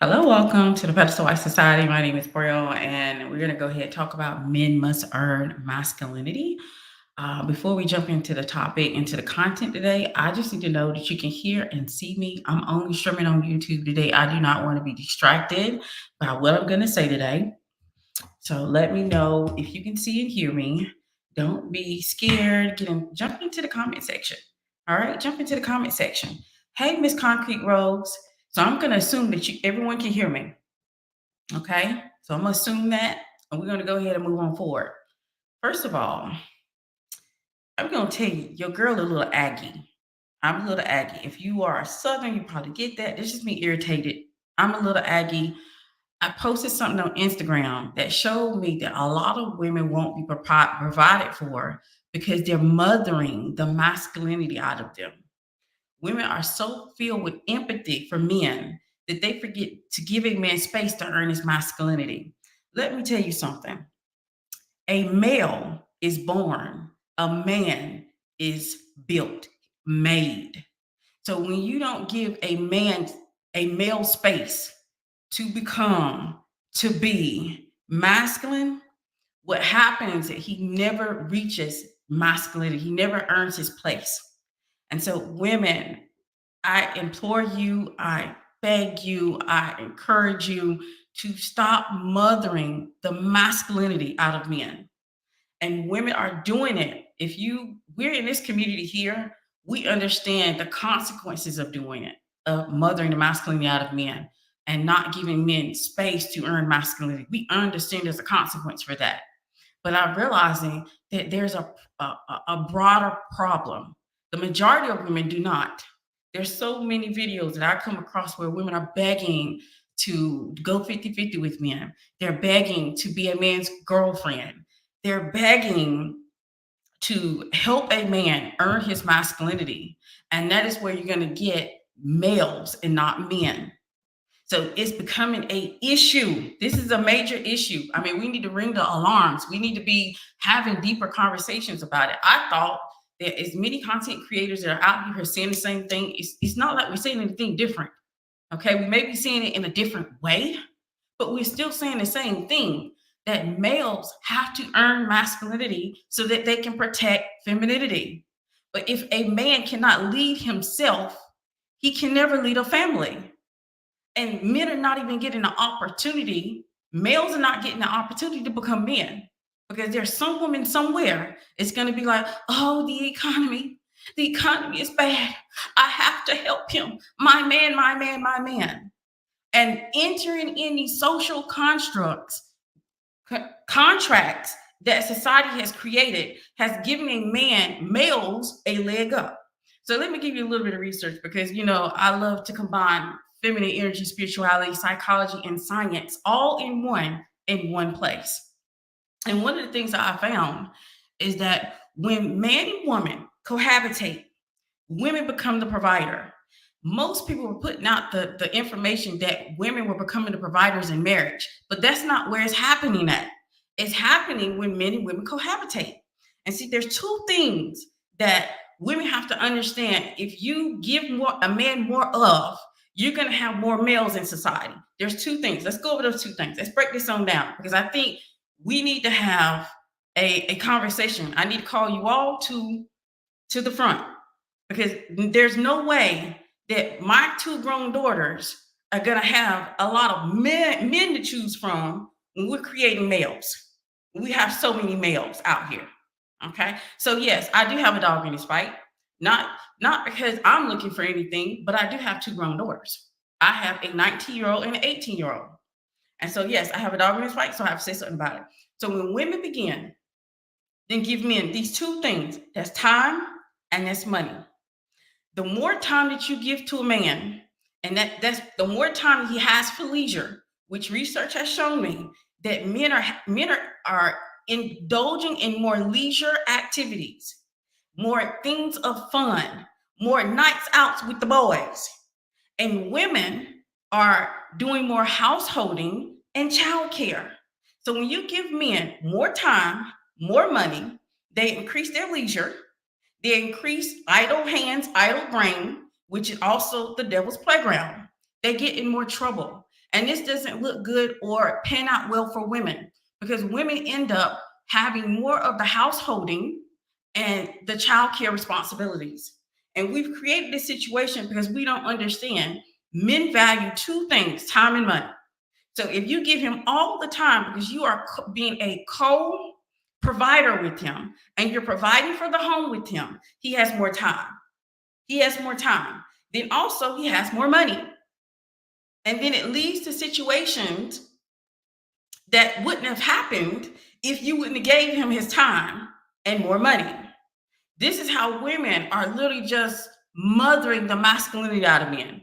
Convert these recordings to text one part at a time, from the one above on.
Hello, welcome to the Pedestal Society. My name is Brielle, and we're going to go ahead and talk about men must earn masculinity. Before we jump into the topic, into the content today, I just need to know that you can hear and see me. I'm only streaming on YouTube today. I do not want to be distracted by what I'm going to say today. So let me know if you can see and hear me. Don't be scared. Jump into the comment section. All right, jump into the comment section. Hey, Miss Concrete Rose. So I'm gonna assume that everyone can hear me. Okay, so I'm gonna assume that, and we're gonna go ahead and move on forward. First of all, I'm gonna tell you, your girl a little Aggie. I'm a little Aggie. If you are a Southern, you probably get that. This is me irritated. I'm a little Aggie. I posted something on Instagram that showed me that a lot of women won't be provided for because they're mothering the masculinity out of them. Women are so filled with empathy for men that they forget to give a man space to earn his masculinity. Let me tell you something. A male is born, a man is built, made. So when you don't give a male space to become, to be masculine, what happens is he never reaches masculinity. He never earns his place. And so, women, I implore you, I beg you, I encourage you to stop mothering the masculinity out of men. And women are doing it. We're in this community here, we understand the consequences of doing it, of mothering the masculinity out of men and not giving men space to earn masculinity. We understand there's a consequence for that. But I'm realizing that there's a broader problem. The majority of women do not. There's so many videos that I come across where women are begging to go 50-50 with men. They're begging to be a man's girlfriend. They're begging to help a man earn his masculinity. And that is where you're going to get males and not men. So it's becoming a issue. This is a major issue. I mean, we need to ring the alarms. We need to be having deeper conversations about it. I thought that as many content creators that are out here saying the same thing, it's not like we're saying anything different. Okay, we may be saying it in a different way, but we're still saying the same thing, that males have to earn masculinity so that they can protect femininity. But if a man cannot lead himself, he can never lead a family. And men are not even getting the opportunity, males are not getting the opportunity to become men, because there's some woman somewhere, it's going to be like, oh, the economy is bad. I have to help him. My man, my man, my man. And entering in these social contracts that society has created has given males a leg up. So let me give you a little bit of research, because I love to combine feminine energy, spirituality, psychology, and science all in one place. And one of the things that I found is that when man and woman cohabitate, women become the provider. Most people were putting out the information that women were becoming the providers in marriage, but that's not where it's happening at. It's happening when men and women cohabitate. And see, there's two things that women have to understand. If you give a man more of, you're going to have more males in society. There's two things. Let's go over those two things. Let's break this on down, because I think we need to have a conversation. I need to call you all to the front, because there's no way that my two grown daughters are going to have a lot of men to choose from when we're creating males. We have so many males out here. Okay. So yes, I do have a dog in this fight. Not because I'm looking for anything, but I do have two grown daughters. I have a 19-year-old and an 18-year-old. And so yes, I have a dog in this fight, so I have to say something about it. So when women begin, then give men these two things. That's time and that's money. The more time that you give to a man, and that's the more time he has for leisure, which research has shown me that men are indulging in more leisure activities, more things of fun, more nights out with the boys. And women are doing more householding and childcare. So when you give men more time, more money, they increase their leisure, they increase idle hands, idle brain, which is also the devil's playground. They get in more trouble. And this doesn't look good or pan out well for women, because women end up having more of the householding and the child care responsibilities. And we've created this situation because we don't understand men value two things: time and money. So if you give him all the time because you are being a co provider with him and you're providing for the home with him, he has more time. He has more time. Then also, he has more money. And then it leads to situations that wouldn't have happened if you wouldn't have gave him his time and more money. This is how women are literally just mothering the masculinity out of men.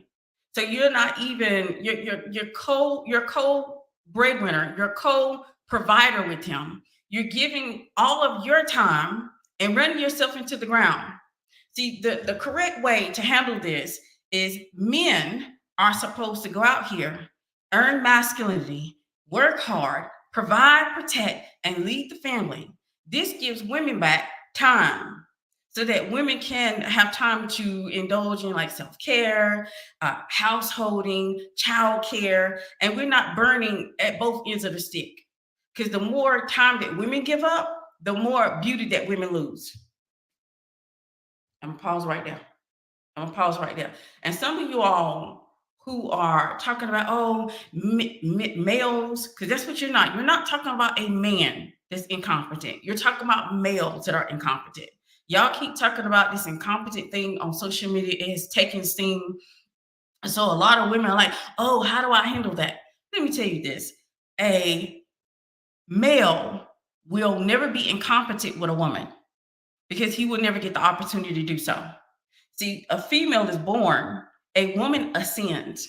So you're not even you're co breadwinner, you're co provider with him. You're giving all of your time and running yourself into the ground. See, the correct way to handle this is men are supposed to go out here, earn masculinity, work hard, provide, protect, and lead the family. This gives women back time so that women can have time to indulge in like self-care, householding, child care, and we're not burning at both ends of the stick. Because the more time that women give up, the more beauty that women lose. I'm gonna pause right there. I'm gonna pause right there. And some of you all who are talking about, oh, males, because that's what you're not. You're not talking about a man that's incompetent. You're talking about males that are incompetent. Y'all keep talking about this incompetent thing on social media. It's taking steam. So a lot of women are like, oh, how do I handle that? Let me tell you this. A male will never be incompetent with a woman because he will never get the opportunity to do so. See, a female is born, a woman ascends.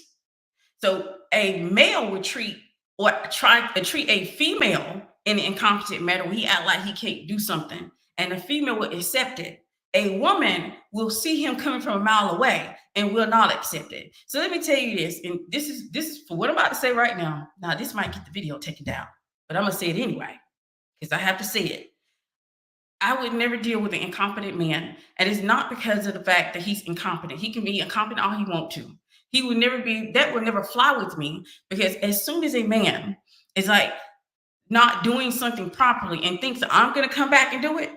So a male would treat or try to treat a female in an incompetent manner when he act like he can't do something, and the female will accept it. A woman will see him coming from a mile away and will not accept it. So let me tell you this, and this is for what I'm about to say right now. Now, this might get the video taken down, but I'm gonna say it anyway because I have to say it. I would never deal with an incompetent man. And it's not because of the fact that he's incompetent. He can be incompetent all he wants to. He would never be, that would never fly with me, because as soon as a man is like not doing something properly and thinks that I'm going to come back and do it,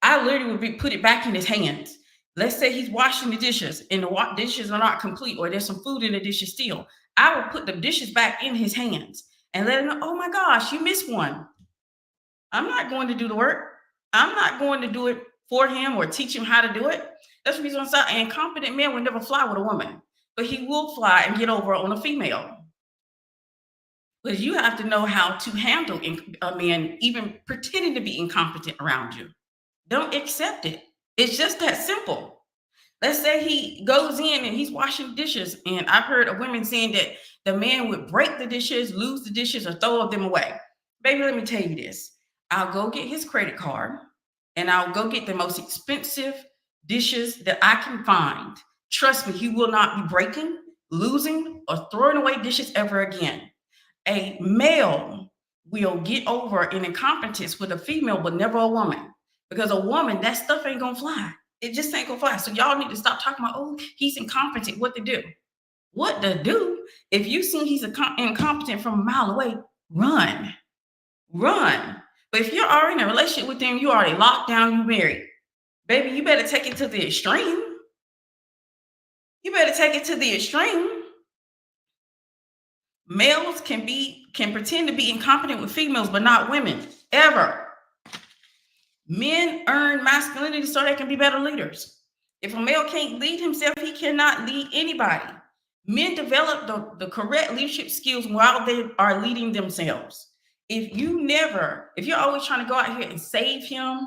I literally would put it back in his hands. Let's say he's washing the dishes and the dishes are not complete, or there's some food in the dishes still. I would put the dishes back in his hands and let him know, oh my gosh, you missed one. I'm not going to do the work. I'm not going to do it for him or teach him how to do it. That's the reason why an incompetent man will never fly with a woman, but he will fly and get over on a female. But you have to know how to handle a man even pretending to be incompetent around you. Don't accept it. It's just that simple. Let's say he goes in and he's washing dishes, and I've heard of women saying that the man would break the dishes, lose the dishes, or throw them away. Baby, let me tell you this. I'll go get his credit card and I'll go get the most expensive dishes that I can find. Trust me, he will not be breaking, losing, or throwing away dishes ever again. A male will get over an incompetence with a female, but never a woman. Because a woman, that stuff ain't gonna fly. It just ain't gonna fly. So y'all need to stop talking about, oh, he's incompetent. What to do? What to do? If you see he's incompetent from a mile away, run. Run. But if you're already in a relationship with them, you already locked down, you married. Baby, you better take it to the extreme. You better take it to the extreme. Males can pretend to be incompetent with females, but not women, ever. Men earn masculinity so they can be better leaders. If a male can't lead himself, he cannot lead anybody. Men develop the correct leadership skills while they are leading themselves. If you're always trying to go out here and save him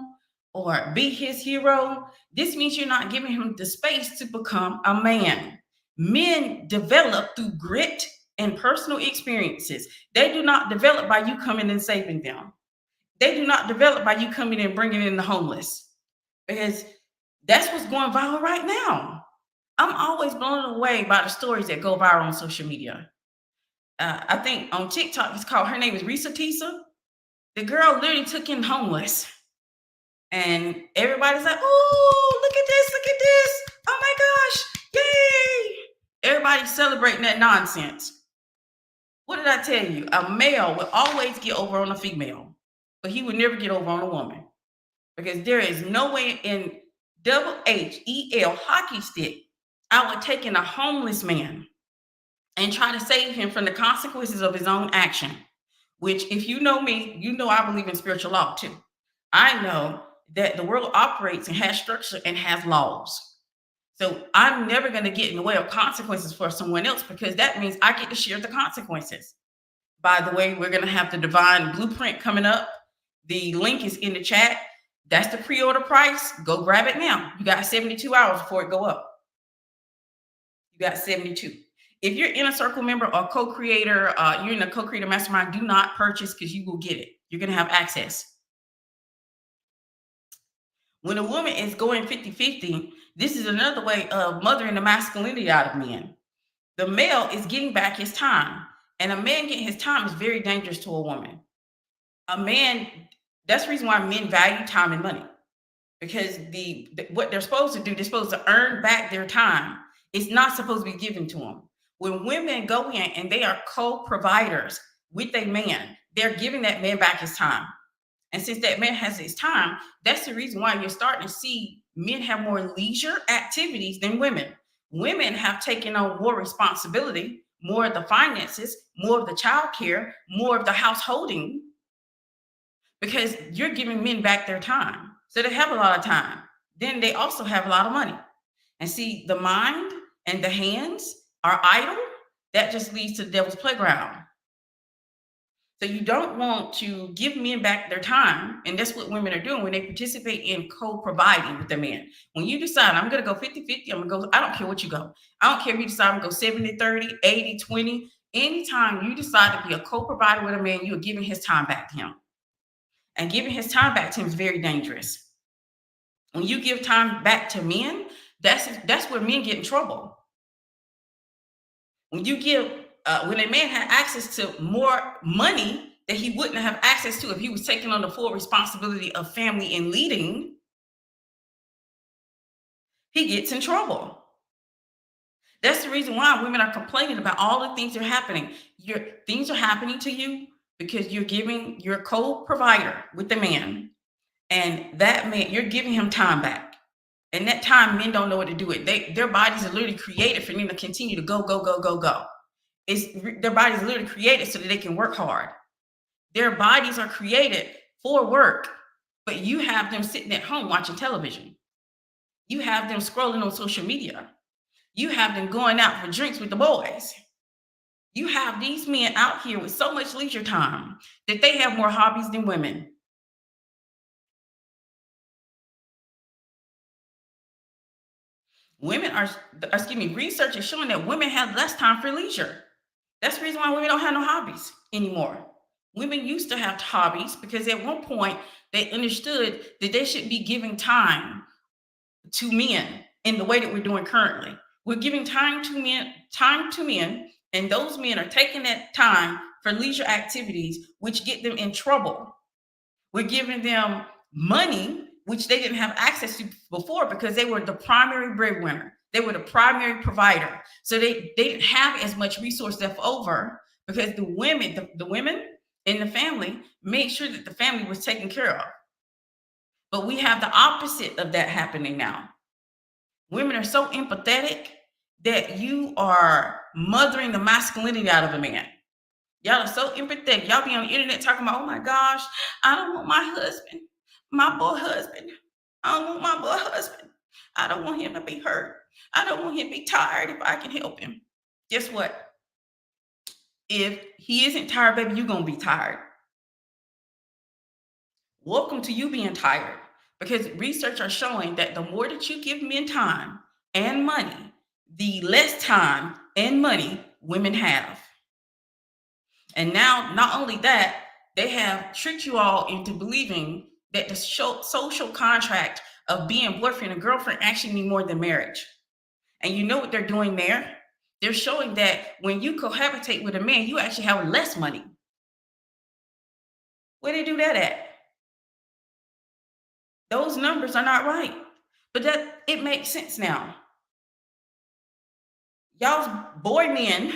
or be his hero, this means you're not giving him the space to become a man. Men develop through grit and personal experiences. They do not develop by you coming and saving them. They do not develop by you coming and bringing in the homeless, because that's what's going viral right now. I'm always blown away by the stories that go viral on social media. I think on TikTok, her name is Risa Tisa. The girl literally took in homeless. And everybody's like, oh, look at this. Oh my gosh, yay. Everybody's celebrating that nonsense. What did I tell you? A male will always get over on a female, but he would never get over on a woman because there is no way in HEL hockey stick I would take in a homeless man and try to save him from the consequences of his own action. Which, if you know me, you know I believe in spiritual law too. I know that the world operates and has structure and has laws. So I'm never going to get in the way of consequences for someone else because that means I get to share the consequences. By the way, we're going to have the divine blueprint coming up. The link is in the chat. That's the pre-order price. Go grab it now. You got 72 hours before it go up. You got 72. If you're in a circle member or co-creator, you're in a co-creator mastermind, do not purchase because you will get it. You're going to have access. When a woman is going 50-50, this is another way of mothering the masculinity out of men. The male is getting back his time, and a man getting his time is very dangerous to a woman. A man, that's the reason why men value time and money, because what they're supposed to do, they're supposed to earn back their time. It's not supposed to be given to them. When women go in and they are co-providers with a man, they're giving that man back his time. And since that man has his time, that's the reason why you're starting to see men have more leisure activities than women. Women have taken on more responsibility, more of the finances, more of the child care, more of the householding, because you're giving men back their time. So they have a lot of time. Then they also have a lot of money. And see, the mind and the hands are idle. That just leads to the devil's playground. So you don't want to give men back their time. And that's what women are doing when they participate in co-providing with the men. When you decide, I'm going to go 50-50, I'm going to go, I don't care what you go. I don't care if you decide I'm going to go 70-30, 80-20. Anytime you decide to be a co-provider with a man, you are giving his time back to him. And giving his time back to him is very dangerous. When you give time back to men, that's where men get in trouble. When you give, when a man had access to more money that he wouldn't have access to if he was taking on the full responsibility of family and leading, he gets in trouble. That's the reason why women are complaining about all the things that are happening. Things are happening to you because you're co-provider with the man, and that man, you're giving him time back. And that time, men don't know what to do with. Their bodies are literally created for them to continue to go, go, go, go, go. Their bodies are literally created so that they can work hard. Their bodies are created for work, but you have them sitting at home watching television. You have them scrolling on social media. You have them going out for drinks with the boys. You have these men out here with so much leisure time that they have more hobbies than women. Research is showing that women have less time for leisure. That's the reason why women don't have no hobbies anymore. Women used to have hobbies because at one point they understood that they should be giving time to men in the way that we're doing currently. We're giving time to men, and those men are taking that time for leisure activities, which get them in trouble. We're giving them money, which they didn't have access to before because they were the primary breadwinner. They were the primary provider. So they didn't have as much resource left over because the women in the family made sure that the family was taken care of. But we have the opposite of that happening now. Women are so empathetic that you are mothering the masculinity out of a man. Y'all are so empathetic. Y'all be on the internet talking about, oh my gosh, I don't want my husband, my boy husband. I don't want my boy husband. I don't want him to be hurt. I don't want him to be tired if I can help him. Guess what? If he isn't tired, baby, you're going to be tired. Welcome to you being tired, because research are showing that the more that you give men time and money, the less time and money women have. And now, not only that, they have tricked you all into believing that the social contract of being boyfriend and girlfriend actually mean more than marriage. And you know what they're doing there? They're showing that when you cohabitate with a man, you actually have less money. Where they do that at? Those numbers are not right. But that it makes sense now. Y'all's boy men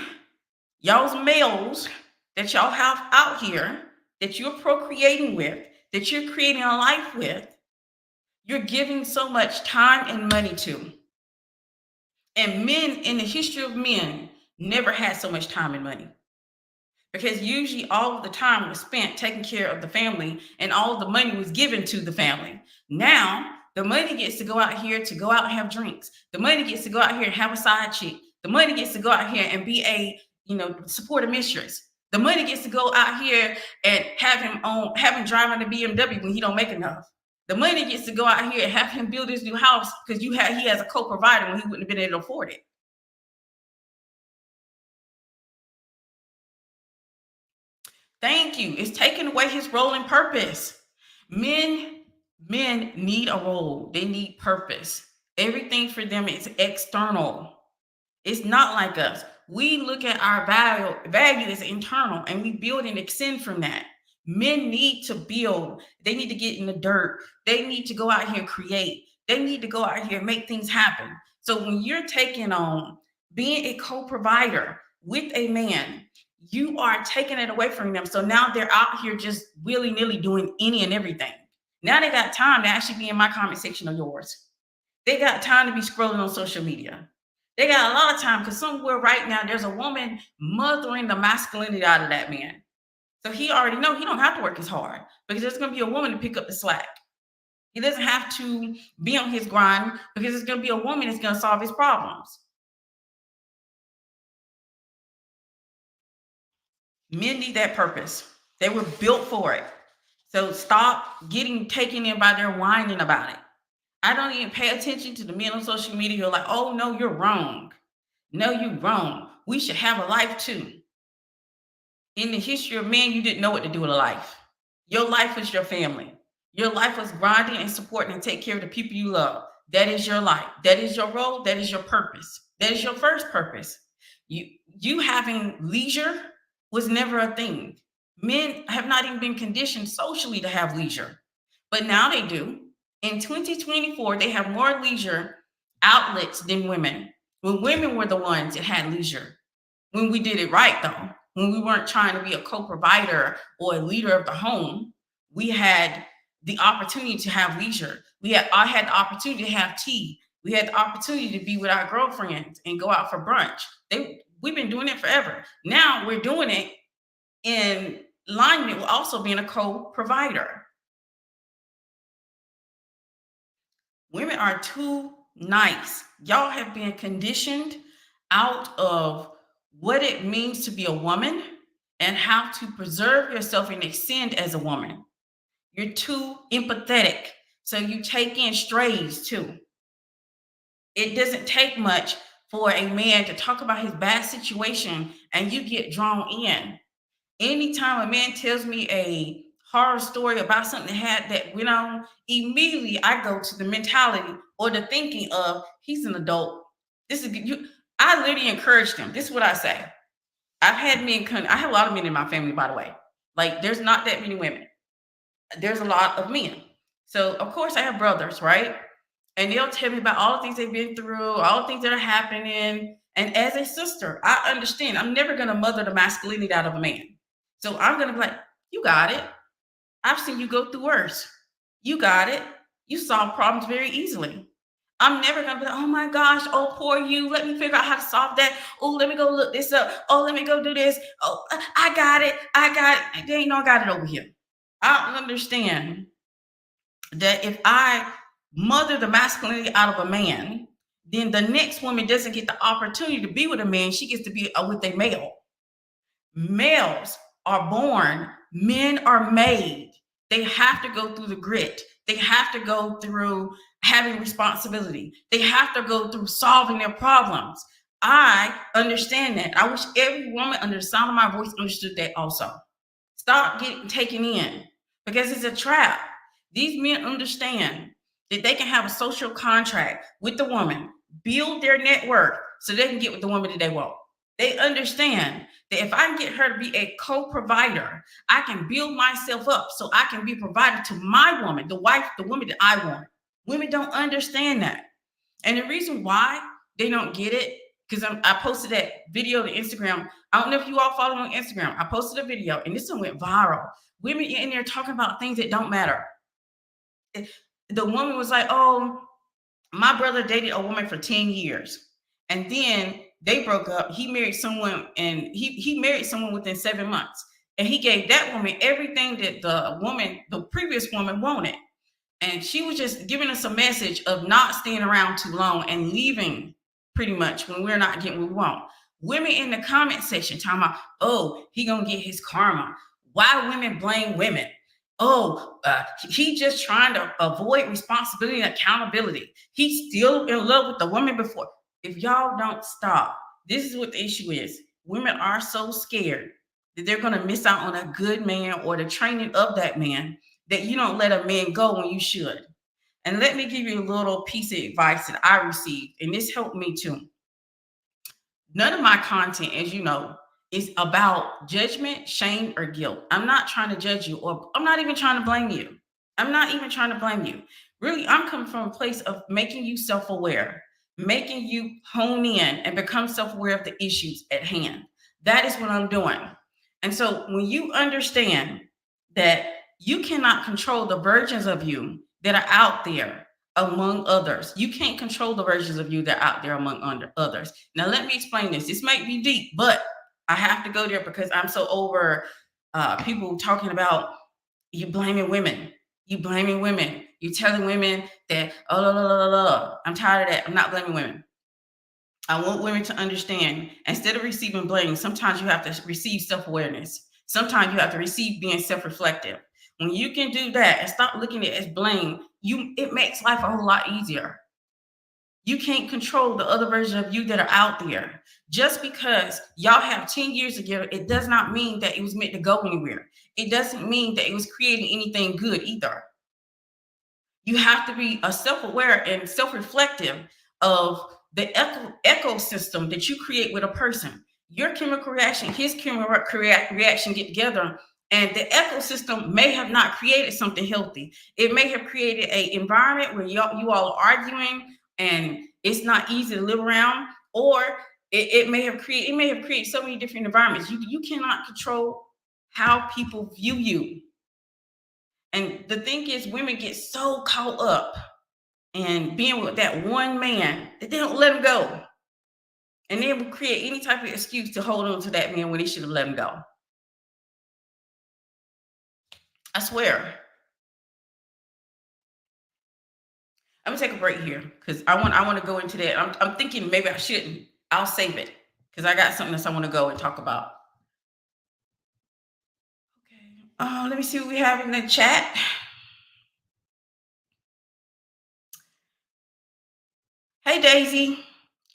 Y'all's males that y'all have out here, that you're procreating with, that you're creating a life with, you're giving so much time and money to. And men, in the history of men, never had so much time and money, because usually all of the time was spent taking care of the family and all of the money was given to the family. Now the money gets to go out here to go out and have drinks. The money gets to go out here and have a side chick. The money gets to go out here and be a, support a mistress. The money gets to go out here and have him driving a BMW when he don't make enough. The money gets to go out here and have him build his new house because he has a co-provider when he wouldn't have been able to afford it. Thank you. It's taking away his role and purpose. Men, men need a role. They need purpose. Everything for them is external. It's not like us. We look at our value as internal, and we build and extend from that. Men need to build. They need to get in the dirt. They need to go out here and create. They need to go out here and make things happen. So when you're taking on being a co-provider with a man, you are taking it away from them. So now they're out here just willy-nilly doing any and everything. Now they got time to actually be in my comment section or yours. They got time to be scrolling on social media. They got a lot of time because somewhere right now there's a woman mothering the masculinity out of that man. So he already know he don't have to work as hard because there's going to be a woman to pick up the slack. He doesn't have to be on his grind because there's going to be a woman that's going to solve his problems. Men need that purpose. They were built for it. So stop getting taken in by their whining about it. I don't even pay attention to the men on social media who are like, oh, no, you're wrong. No, you're wrong. We should have a life too. In the history of man, you didn't know what to do with a life. Your life was your family. Your life was grinding and supporting and take care of the people you love. That is your life. That is your role. That is your purpose. That is your first purpose. You having leisure was never a thing. Men have not even been conditioned socially to have leisure, but now they do. In 2024, they have more leisure outlets than women. When women were the ones that had leisure, when we did it right, though, when we weren't trying to be a co-provider or a leader of the home, we had the opportunity to have leisure. I had the opportunity to have tea. We had the opportunity to be with our girlfriends and go out for brunch. We've been doing it forever. Now we're doing it in alignment with also being a co-provider. Women are too nice. Y'all have been conditioned out of what it means to be a woman and how to preserve yourself and extend as a woman. You're too empathetic. So you take in strays too. It doesn't take much for a man to talk about his bad situation and you get drawn in. Anytime a man tells me a horror story about something that went on, immediately I go to the mentality or the thinking of he's an adult. This is you. I literally encourage them. This is what I say. I've had men come. I have a lot of men in my family, by the way. Like there's not that many women. There's a lot of men. So of course I have brothers, right? And they'll tell me about all the things they've been through, all the things that are happening. And as a sister, I understand. I'm never going to mother the masculinity out of a man. So I'm going to be like, you got it. I've seen you go through worse. You got it. You solve problems very easily. I'm never going to be like, oh my gosh, oh, poor you. Let me figure out how to solve that. Oh, let me go look this up. Oh, let me go do this. Oh, I got it. I got it. They ain't no got it over here. I understand that if I mother the masculinity out of a man, then the next woman doesn't get the opportunity to be with a man. She gets to be with a male. Males are born, men are made. They have to go through the grit. They have to go through having responsibility. They have to go through solving their problems. I understand that. I wish every woman under the sound of my voice understood that also. Stop getting taken in because it's a trap. These men understand that they can have a social contract with the woman, build their network so they can get with the woman that they want. They understand that if I can get her to be a co-provider, I can build myself up so I can be provided to my woman, the wife, the woman that I want. Women don't understand that. And the reason why they don't get it because I posted that video to Instagram. I don't know if you all follow me on Instagram. I posted a video and this one went viral. Women in there talking about things that don't matter. The woman was like, "Oh, my brother dated a woman for 10 years and then they broke up. He married someone and he married someone within 7 months. And he gave that woman everything that the previous woman wanted. And she was just giving us a message of not staying around too long and leaving pretty much when we're not getting what we want. Women in the comment section talking about, oh, he gonna get his karma. Why women blame women? Oh, he just trying to avoid responsibility and accountability. He's still in love with the woman before. If y'all don't stop, this is what the issue is. Women are so scared that they're going to miss out on a good man or the training of that man that you don't let a man go when you should. And let me give you a little piece of advice that I received, and this helped me too. None of my content, as you know, is about judgment, shame, or guilt. I'm not trying to judge you, or I'm not even trying to blame you. I'm not even trying to blame you. Really, I'm coming from a place of making you self aware, making you hone in and become self aware of the issues at hand. That is what I'm doing. And so when you understand that you cannot control the versions of you that are out there among others, you can't control the versions of you that are out there among others. Now, let me explain this. This might be deep, but I have to go there because I'm so over people talking about you blaming women. You blaming women. You telling women that, oh, la, la, la, la, la. I'm tired of that. I'm not blaming women. I want women to understand, instead of receiving blame, sometimes you have to receive self-awareness. Sometimes you have to receive being self-reflective. When you can do that and stop looking at it as blame, it makes life a whole lot easier. You can't control the other version of you that are out there. Just because y'all have 10 years together, it does not mean that it was meant to go anywhere. It doesn't mean that it was creating anything good either. You have to be self-aware and self-reflective of the ecosystem that you create with a person. Your chemical reaction, his chemical reaction get together, and the ecosystem may have not created something healthy. It may have created an environment where you all are arguing and it's not easy to live around, or it may have created so many different environments. You cannot control how people view you. And the thing is, women get so caught up in being with that one man that they don't let him go. And they will create any type of excuse to hold on to that man when they should have let him go. I swear. I'm gonna take a break here because I want to go into that. I'm thinking maybe I shouldn't. I'll save it because I got something else I want to go and talk about. Okay. Let me see what we have in the chat. Hey Daisy.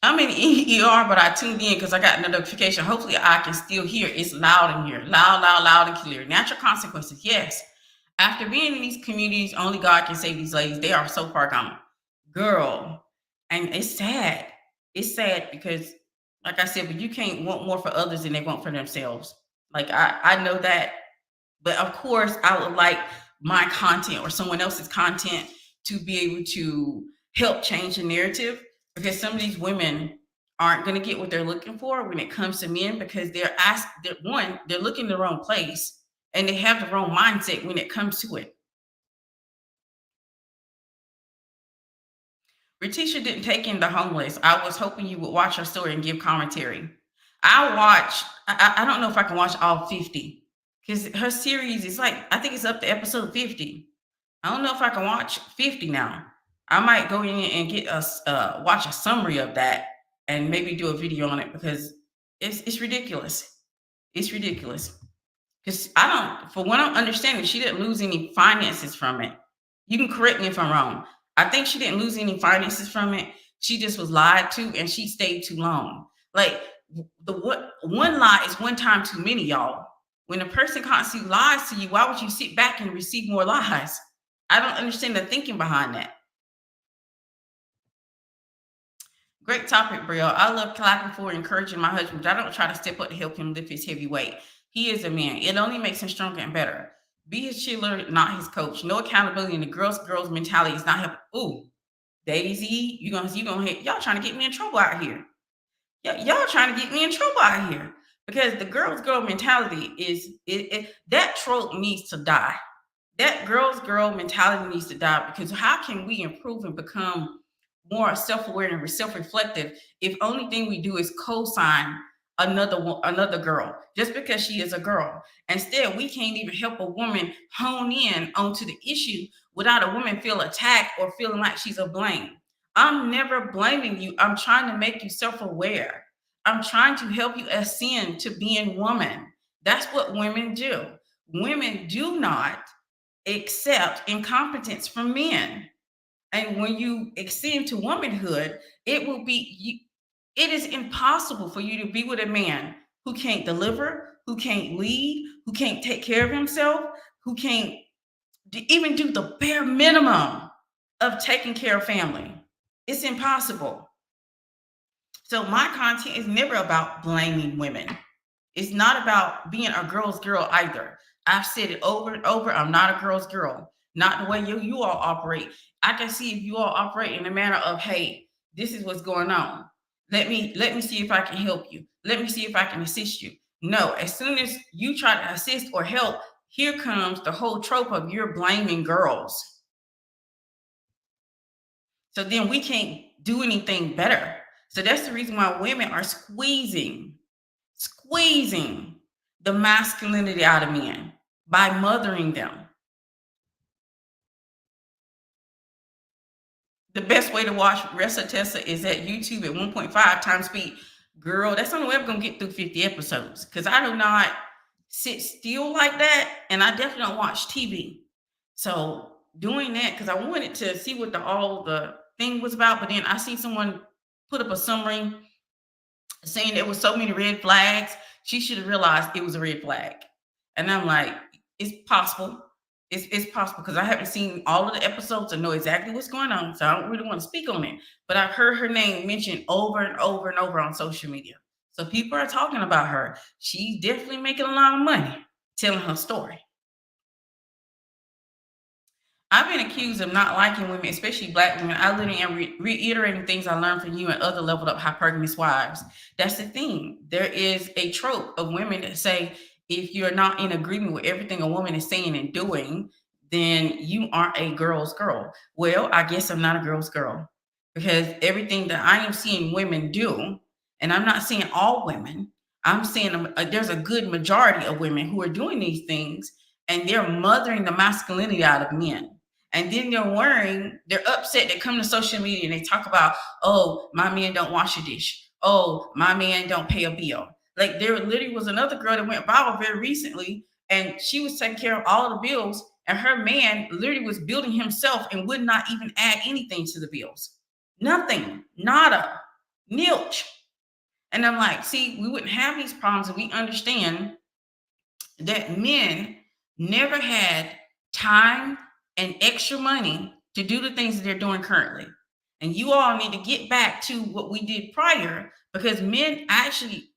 I'm in ER, but I tuned in because I got a notification. Hopefully I can still hear. It's loud in here. Loud, loud, loud and clear. Natural consequences. Yes. After being in these communities, only God can save these ladies. They are so far gone. Girl. And it's sad. It's sad because, like I said, but you can't want more for others than they want for themselves. Like I know that. But of course, I would like my content or someone else's content to be able to help change the narrative, because some of these women aren't going to get what they're looking for when it comes to men, because they're looking in the wrong place and they have the wrong mindset when it comes to it. Retisha didn't take in the homeless. I was hoping you would watch her story and give commentary. I don't know if I can watch all 50 because her series is like, I think it's up to episode 50. I don't know if I can watch 50 now. I might go in and get us watch a summary of that and maybe do a video on it, because it's ridiculous. It's ridiculous. Because for what I'm understanding, she didn't lose any finances from it. You can correct me if I'm wrong. I think she didn't lose any finances from it. She just was lied to and she stayed too long. Like one lie is one time too many, y'all. When a person constantly lies to you, why would you sit back and receive more lies? I don't understand the thinking behind that. Great topic, Brielle. I love clapping for encouraging my husband, but I don't try to step up to help him lift his heavy weight. He is a man. It only makes him stronger and better. Be his cheerleader, not his coach. No accountability, and the girls mentality is not helping. Ooh, Daisy, you gonna hit, y'all trying to get me in trouble out here. Y'all trying to get me in trouble out here because the girl's girl mentality that trope needs to die. That girl's girl mentality needs to die because how can we improve and become more self-aware and self-reflective if only thing we do is co-sign another girl just because she is a girl. Instead, we can't even help a woman hone in onto the issue without a woman feel attacked or feeling like she's a blame. I'm never blaming you. I'm trying to make you self-aware. I'm trying to help you ascend to being woman. That's what women do. Women do not accept incompetence from men. And when you extend to womanhood, it will be it is impossible for you to be with a man who can't deliver, who can't lead, who can't take care of himself, who can't even do the bare minimum of taking care of family. It's impossible. So my content is never about blaming women. It's not about being a girl's girl either. I've said it over and over. I'm not a girl's girl. Not the way you all operate. I can see if you all operate in a manner of, hey, this is what's going on. Let me see if I can help you. Let me see if I can assist you. No, as soon as you try to assist or help, here comes the whole trope of you're blaming girls. So then we can't do anything better. So that's the reason why women are squeezing the masculinity out of men by mothering them. The best way to watch Ressa Tessa is at YouTube at 1.5 times speed. Girl, that's the only way I'm going to get through 50 episodes because I do not sit still like that. And I definitely don't watch TV. So doing that, because I wanted to see what all the thing was about, but then I see someone put up a summary saying there was so many red flags. She should have realized it was a red flag. And I'm like, it's possible. It's possible because I haven't seen all of the episodes to know exactly what's going on. So I don't really want to speak on it. But I've heard her name mentioned over and over and over on social media. So people are talking about her. She's definitely making a lot of money telling her story. I've been accused of not liking women, especially black women. I literally am reiterating things I learned from you and other leveled up hypergamous wives. That's the thing. There is a trope of women that say if you're not in agreement with everything a woman is saying and doing, then you aren't a girl's girl. Well, I guess I'm not a girl's girl because everything that I am seeing women do, and I'm not saying all women, I'm saying there's a good majority of women who are doing these things and they're mothering the masculinity out of men. And then they're upset. They come to social media and they talk about, oh, my man don't wash a dish. Oh, my man don't pay a bill. Like there literally was another girl that went viral very recently and she was taking care of all of the bills. And her man literally was building himself and would not even add anything to the bills. Nothing, nada, nilch. And I'm like, see, we wouldn't have these problems if we understand that men never had time and extra money to do the things that they're doing currently. And you all need to get back to what we did prior because men actually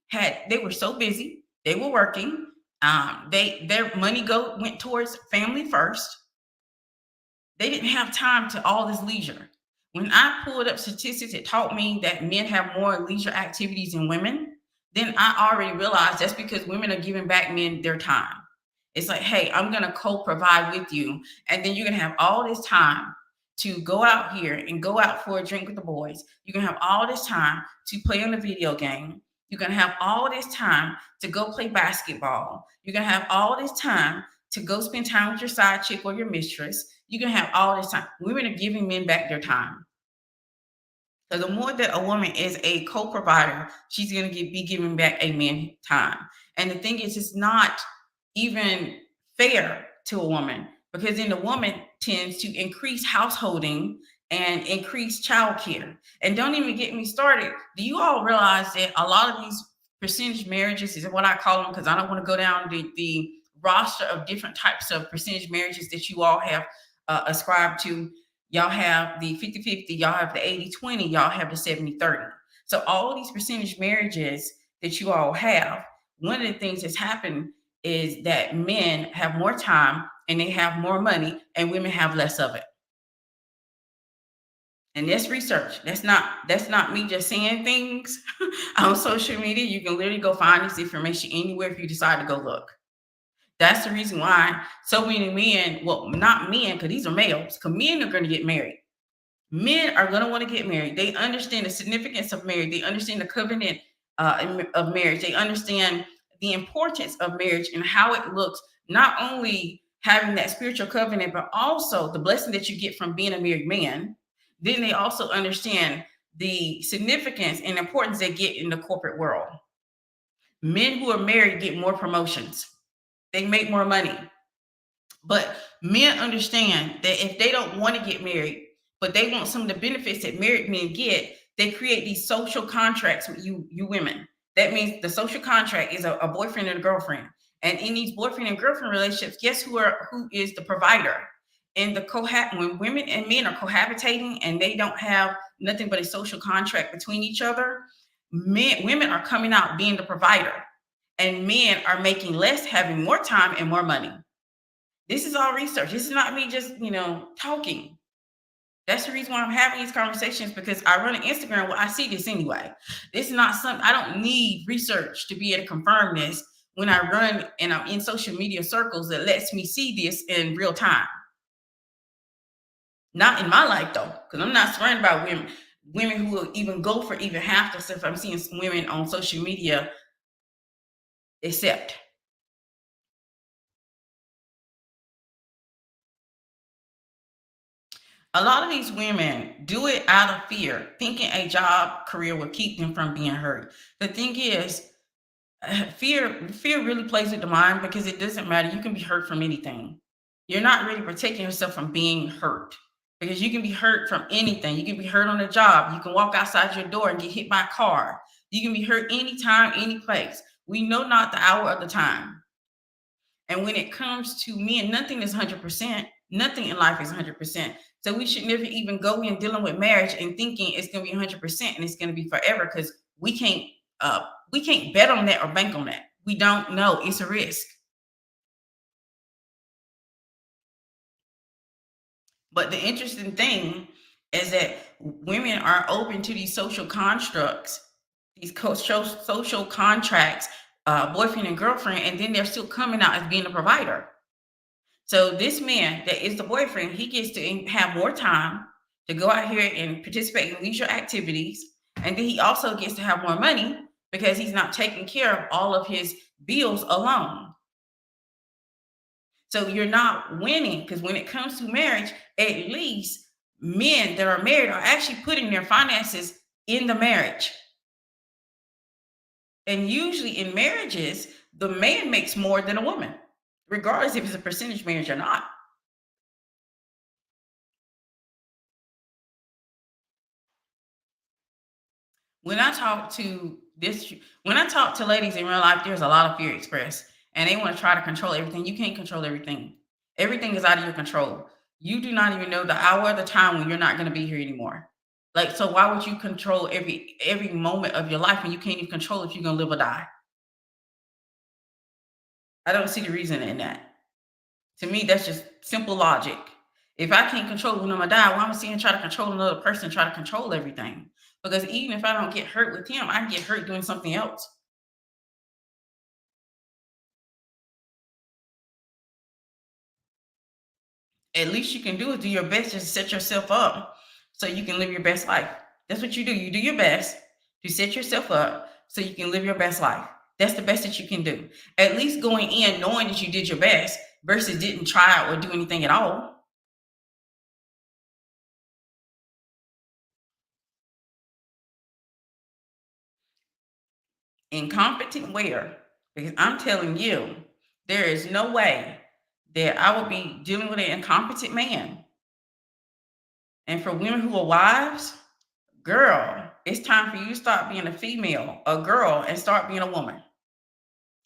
they were so busy, they were working, their money went towards family first. They didn't have time to all this leisure. When I pulled up statistics that taught me that men have more leisure activities than women, then I already realized that's because women are giving back men their time. It's like, hey, I'm going to co-provide with you. And then you're going to have all this time to go out here and go out for a drink with the boys. You're going to have all this time to play on a video game. You're going to have all this time to go play basketball. You're going to have all this time to go spend time with your side chick or your mistress. You're going to have all this time. Women are giving men back their time. So the more that a woman is a co-provider, she's going to be giving back a man time. And the thing is, it's not even fair to a woman because then the woman tends to increase householding and increase childcare. And don't even get me started. Do you all realize that a lot of these percentage marriages is what I call them because I don't want to go down the roster of different types of percentage marriages that you all have ascribed to. Y'all have the 50-50, y'all have the 80-20, y'all have the 70-30. So all of these percentage marriages that you all have, one of the things that's happened is that men have more time and they have more money and women have less of it. And that's research. That's not me just saying things on social media. You can literally go find this information anywhere if you decide to go look. That's the reason why so many men, well, not men, because these are males, because men are going to get married. Men are going to want to get married. They understand the significance of marriage. They understand the covenant of marriage. They understand the importance of marriage and how it looks, not only having that spiritual covenant, but also the blessing that you get from being a married man. Then they also understand the significance and importance they get in the corporate world. Men who are married get more promotions, they make more money. But men understand that if they don't want to get married, but they want some of the benefits that married men get, they create these social contracts with you women. That means the social contract is a boyfriend and a girlfriend. And in these boyfriend and girlfriend relationships, guess who is the provider? And when women and men are cohabitating and they don't have nothing but a social contract between each other, women are coming out being the provider, and men are making less, having more time and more money. This is all research. This is not me just, talking. That's the reason why I'm having these conversations, because I run an Instagram where I see this anyway. This is not something, I don't need research to be able to confirm this when I run and I'm in social media circles that lets me see this in real time. Not in my life though, because I'm not surrounded by women who will even go for even half the stuff I'm seeing women on social media accept. A lot of these women do it out of fear, thinking a job career will keep them from being hurt. The thing is, fear really plays with the mind, because it doesn't matter. You can be hurt from anything. You're not really protecting yourself from being hurt, because you can be hurt from anything. You can be hurt on a job. You can walk outside your door and get hit by a car. You can be hurt anytime, any place. We know not the hour of the time. And when it comes to men, nothing is 100%. Nothing in life is 100%. So we should never even go in dealing with marriage and thinking it's going to be 100% and it's going to be forever, because we can't bet on that or bank on that. We don't know. It's a risk. But the interesting thing is that women are open to these social constructs, these social contracts, boyfriend and girlfriend, and then they're still coming out as being a provider. So this man that is the boyfriend, he gets to have more time to go out here and participate in leisure activities. And then he also gets to have more money because he's not taking care of all of his bills alone. So you're not winning, because when it comes to marriage, at least men that are married are actually putting their finances in the marriage. And usually in marriages, the man makes more than a woman, regardless if it's a percentage marriage or not. When I talk to when I talk to ladies in real life, there's a lot of fear expressed, and they want to try to control everything. You can't control everything. Everything is out of your control. You do not even know the hour or the time when you're not going to be here anymore. Like, so why would you control every moment of your life when you can't even control if you're gonna live or die? I don't see the reason in that. To me, that's just simple logic. If I can't control when I'm gonna die, why am I seeing try to control another person, try to control everything? Because even if I don't get hurt with him, I can get hurt doing something else. At least you can do is do your best to set yourself up so you can live your best life. That's what you do. You do your best to set yourself up so you can live your best life. That's the best that you can do. At least going in knowing that you did your best versus didn't try out or do anything at all. Incompetent where? Because I'm telling you, there is no way that I would be dealing with an incompetent man. And for women who are wives, girl, it's time for you to stop being a female, a girl, and start being a woman.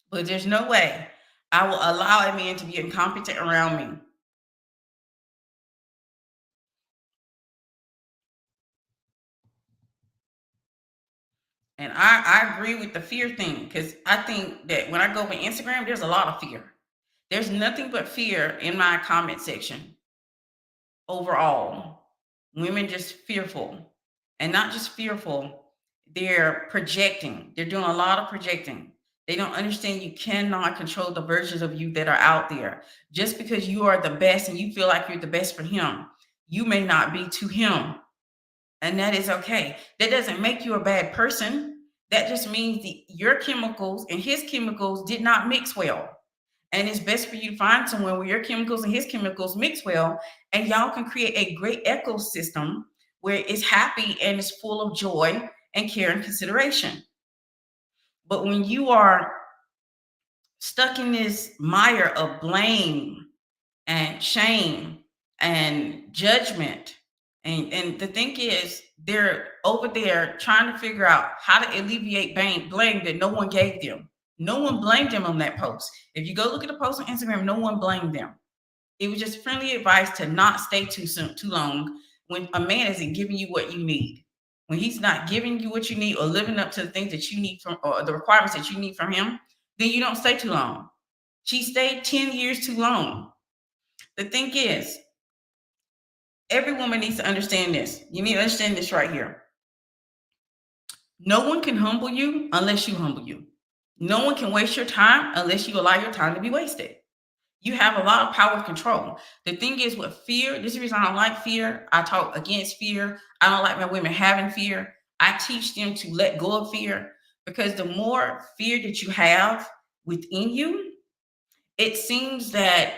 But there's no way I will allow a man to be incompetent around me. And I agree with the fear thing, because I think that when I go on Instagram, there's a lot of fear. There's nothing but fear in my comment section overall. Women just fearful, and not just fearful, they're projecting. They're doing a lot of projecting. They don't understand you cannot control the versions of you that are out there. Just because you are the best and you feel like you're the best for him, you may not be to him. And that is okay. That doesn't make you a bad person. That just means your chemicals and his chemicals did not mix well. And it's best for you to find somewhere where your chemicals and his chemicals mix well, and y'all can create a great ecosystem where it's happy and it's full of joy and care and consideration. But when you are stuck in this mire of blame and shame and judgment, and the thing is, they're over there trying to figure out how to alleviate blame that no one gave them. No one blamed them on that post. If you go look at the post on Instagram, no one blamed them. It was just friendly advice to not stay too long when a man isn't giving you what you need. When he's not giving you what you need or living up to the things that you need from, or the requirements that you need from him, then you don't stay too long. She stayed 10 years too long. The thing is, every woman needs to understand this. You need to understand this right here. No one can humble you unless you humble you. No one can waste your time unless you allow your time to be wasted. You have a lot of power of control. The thing is with fear, this is the reason I don't like fear. I talk against fear. I don't like my women having fear. I teach them to let go of fear, because the more fear that you have within you, it seems that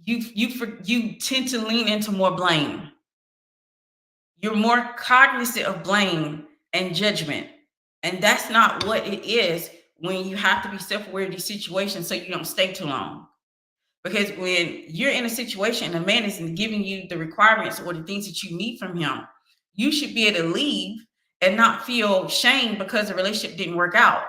you tend to lean into more blame. You're more cognizant of blame and judgment. And that's not what it is when you have to be self-aware of these situations so you don't stay too long. Because when you're in a situation and a man isn't giving you the requirements or the things that you need from him, you should be able to leave and not feel shame because the relationship didn't work out.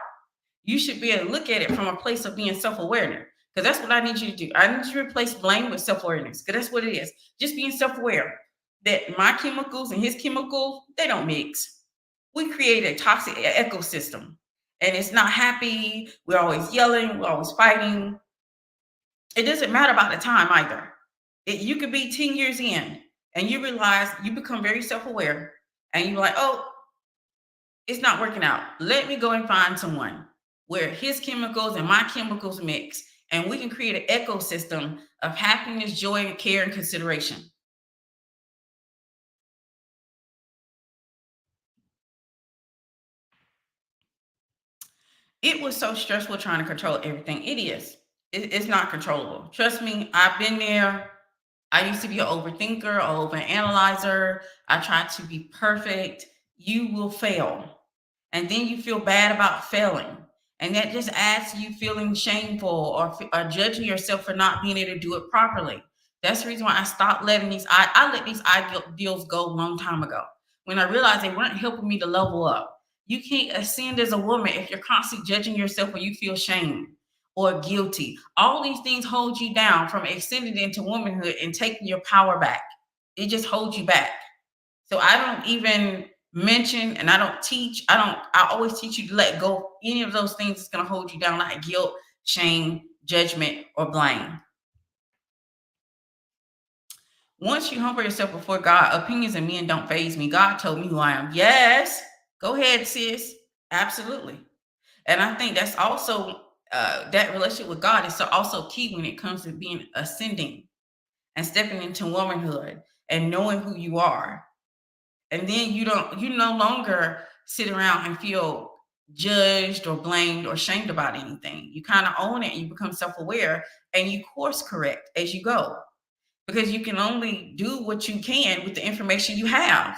You should be able to look at it from a place of being self-awareness. Because that's what I need you to do. I need you to replace blame with self-awareness. Because that's what it is. Just being self-aware that my chemicals and his chemicals, they don't mix. We create a toxic ecosystem. And it's not happy. We're always yelling. We're always fighting. It doesn't matter about the time either. You could be 10 years in and you realize you become very self-aware and you're like, oh, it's not working out. Let me go and find someone where his chemicals and my chemicals mix, and we can create an ecosystem of happiness, joy, care, and consideration. It was so stressful trying to control everything. It is. It's not controllable. Trust me, I've been there. I used to be an overthinker, an overanalyzer. I tried to be perfect. You will fail. And then you feel bad about failing. And that just adds to you feeling shameful or judging yourself for not being able to do it properly. That's the reason why I stopped letting I let these ideals go a long time ago when I realized they weren't helping me to level up. You can't ascend as a woman if you're constantly judging yourself or you feel shame or guilty. All these things hold you down from ascending into womanhood and taking your power back. It just holds you back. So I don't even mention and I don't teach. I always teach you to let go of any of those things that's going to hold you down, like guilt, shame, judgment, or blame. Once you humble yourself before God, opinions of men don't faze me. God told me who I am. Yes. Go ahead, sis. Absolutely. And I think that's also that relationship with God is so also key when it comes to being ascending and stepping into womanhood and knowing who you are. And then you no longer sit around and feel judged or blamed or shamed about anything. You kind of own it and you become self-aware and you course correct as you go, because you can only do what you can with the information you have.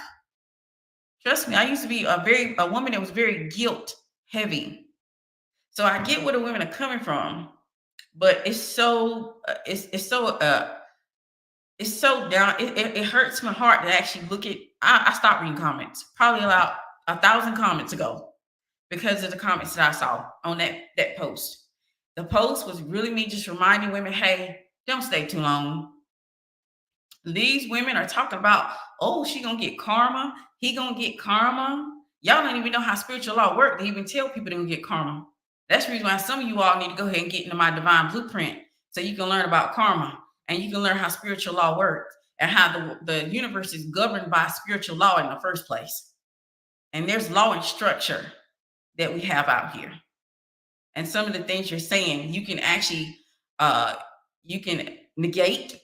Trust me, I used to be a woman that was very guilt heavy. So I get where the women are coming from, but it's so down. It hurts my heart to actually look at. I stopped reading comments probably about 1,000 comments ago because of the comments that I saw on that post. The post was really me just reminding women, hey, don't stay too long. These women are talking about, oh, she gonna get karma. He gonna get karma. Y'all don't even know how spiritual law works. They even tell people they're gonna get karma. That's the reason why some of you all need to go ahead and get into my divine blueprint so you can learn about karma and you can learn how spiritual law works. and how the universe is governed by spiritual law in the first place. And there's law and structure that we have out here. And some of the things you're saying, you can actually uh you can negate.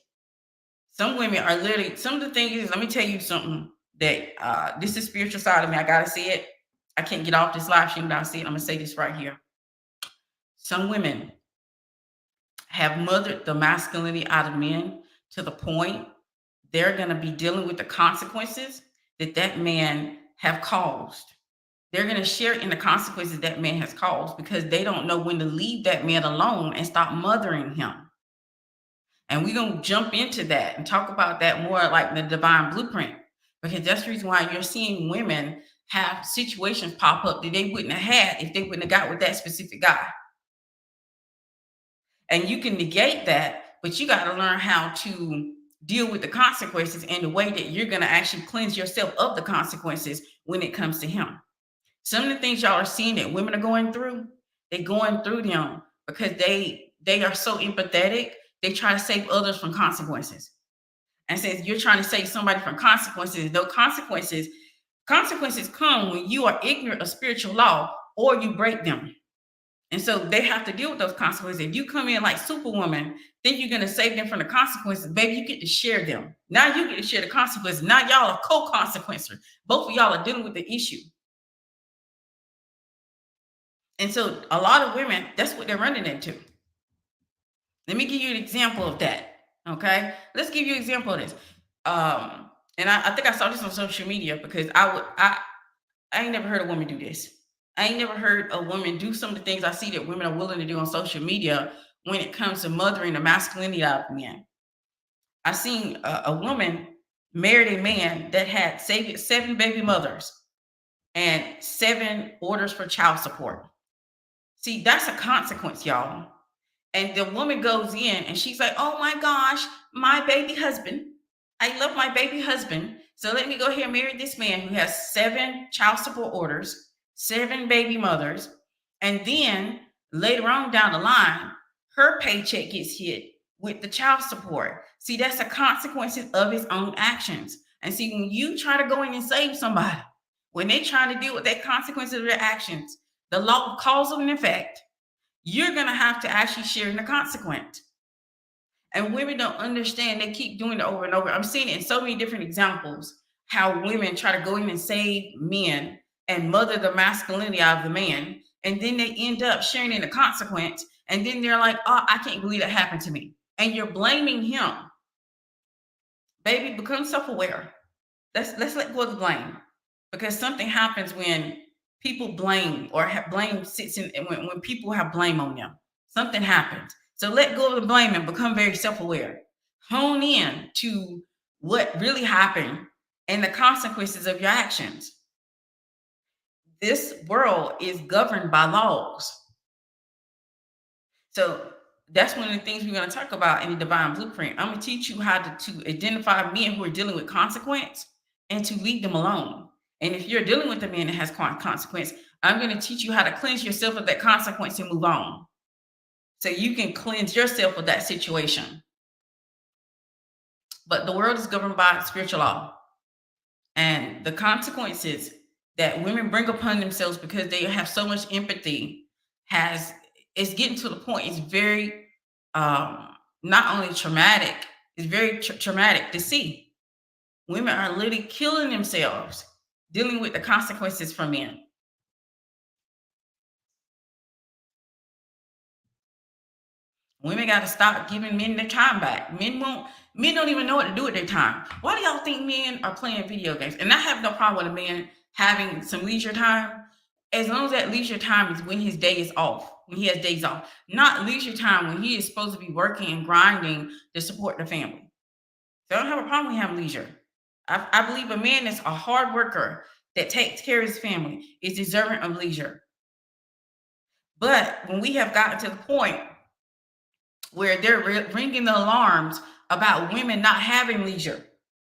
Some women are literally, some of the things is, let me tell you something that this is spiritual side of me. I gotta say it. I can't get off this live stream without saying it. I'm gonna say this right here. Some women have mothered the masculinity out of men to the point they're going to be dealing with the consequences that that man have caused. They're going to share in the consequences that man has caused because they don't know when to leave that man alone and stop mothering him. And we're going to jump into that and talk about that more, like the divine blueprint, because that's the reason why you're seeing women have situations pop up that they wouldn't have had if they wouldn't have got with that specific guy. And you can negate that, but you got to learn how to deal with the consequences in the way that you're going to actually cleanse yourself of the consequences when it comes to him. Some of the things y'all are seeing that women are going through, they're going through them because they are so empathetic. They try to save others from consequences. And since you're trying to save somebody from consequences, those consequences come when you are ignorant of spiritual law or you break them. And so they have to deal with those consequences. If you come in like Superwoman, think you're going to save them from the consequences, baby, you get to share them. Now you get to share the consequences. Now y'all are co-consequencers. Both of y'all are dealing with the issue. And so a lot of women, that's what they're running into. Let me give you an example of that. Okay. Let's give you an example of this. And I think I saw this on social media because I ain't never heard a woman do this. I ain't never heard a woman do some of the things I see that women are willing to do on social media when it comes to mothering the masculinity out of men. I seen a woman married a man that had 7 baby mothers and 7 orders for child support. See, that's a consequence, y'all. And the woman goes in and she's like, oh my gosh, my baby husband. I love my baby husband. So let me go here and marry this man who has 7 child support orders, 7 baby mothers. And then later on down the line, her paycheck gets hit with the child support. See, that's the consequences of his own actions. And see, when you try to go in and save somebody, when they try to deal with that consequences of their actions, the law of cause and effect, you're going to have to actually share in the consequence. And women don't understand. They keep doing it over and over. I'm seeing it in so many different examples, how women try to go in and save men and mother the masculinity out of the man. And then they end up sharing in the consequence. And then they're like, oh, I can't believe that happened to me. And you're blaming him. Baby, become self-aware. Let's let go of the blame. Because something happens when people blame or blame sits in, when people have blame on them. Something happens. So let go of the blame and become very self-aware. Hone in to what really happened and the consequences of your actions. This world is governed by laws. So that's one of the things we're going to talk about in the divine blueprint. I'm going to teach you how to identify men who are dealing with consequence and to leave them alone. And if you're dealing with a man that has consequence, I'm going to teach you how to cleanse yourself of that consequence and move on. So you can cleanse yourself of that situation. But the world is governed by spiritual law. And the consequences that women bring upon themselves because they have so much empathy it's getting to the point, it's very not only traumatic, it's very traumatic to see. Women are literally killing themselves dealing with the consequences from men. Women got to stop giving men their time back. Men don't even know what to do with their time. Why do y'all think men are playing video games? And I have no problem with a man having some leisure time, as long as that leisure time is when his day is off, when he has days off, not leisure time when he is supposed to be working and grinding to support the family. So I don't have a problem with having leisure. I believe a man that's a hard worker that takes care of his family is deserving of leisure. But when we have gotten to the point where they're ringing the alarms about women not having leisure.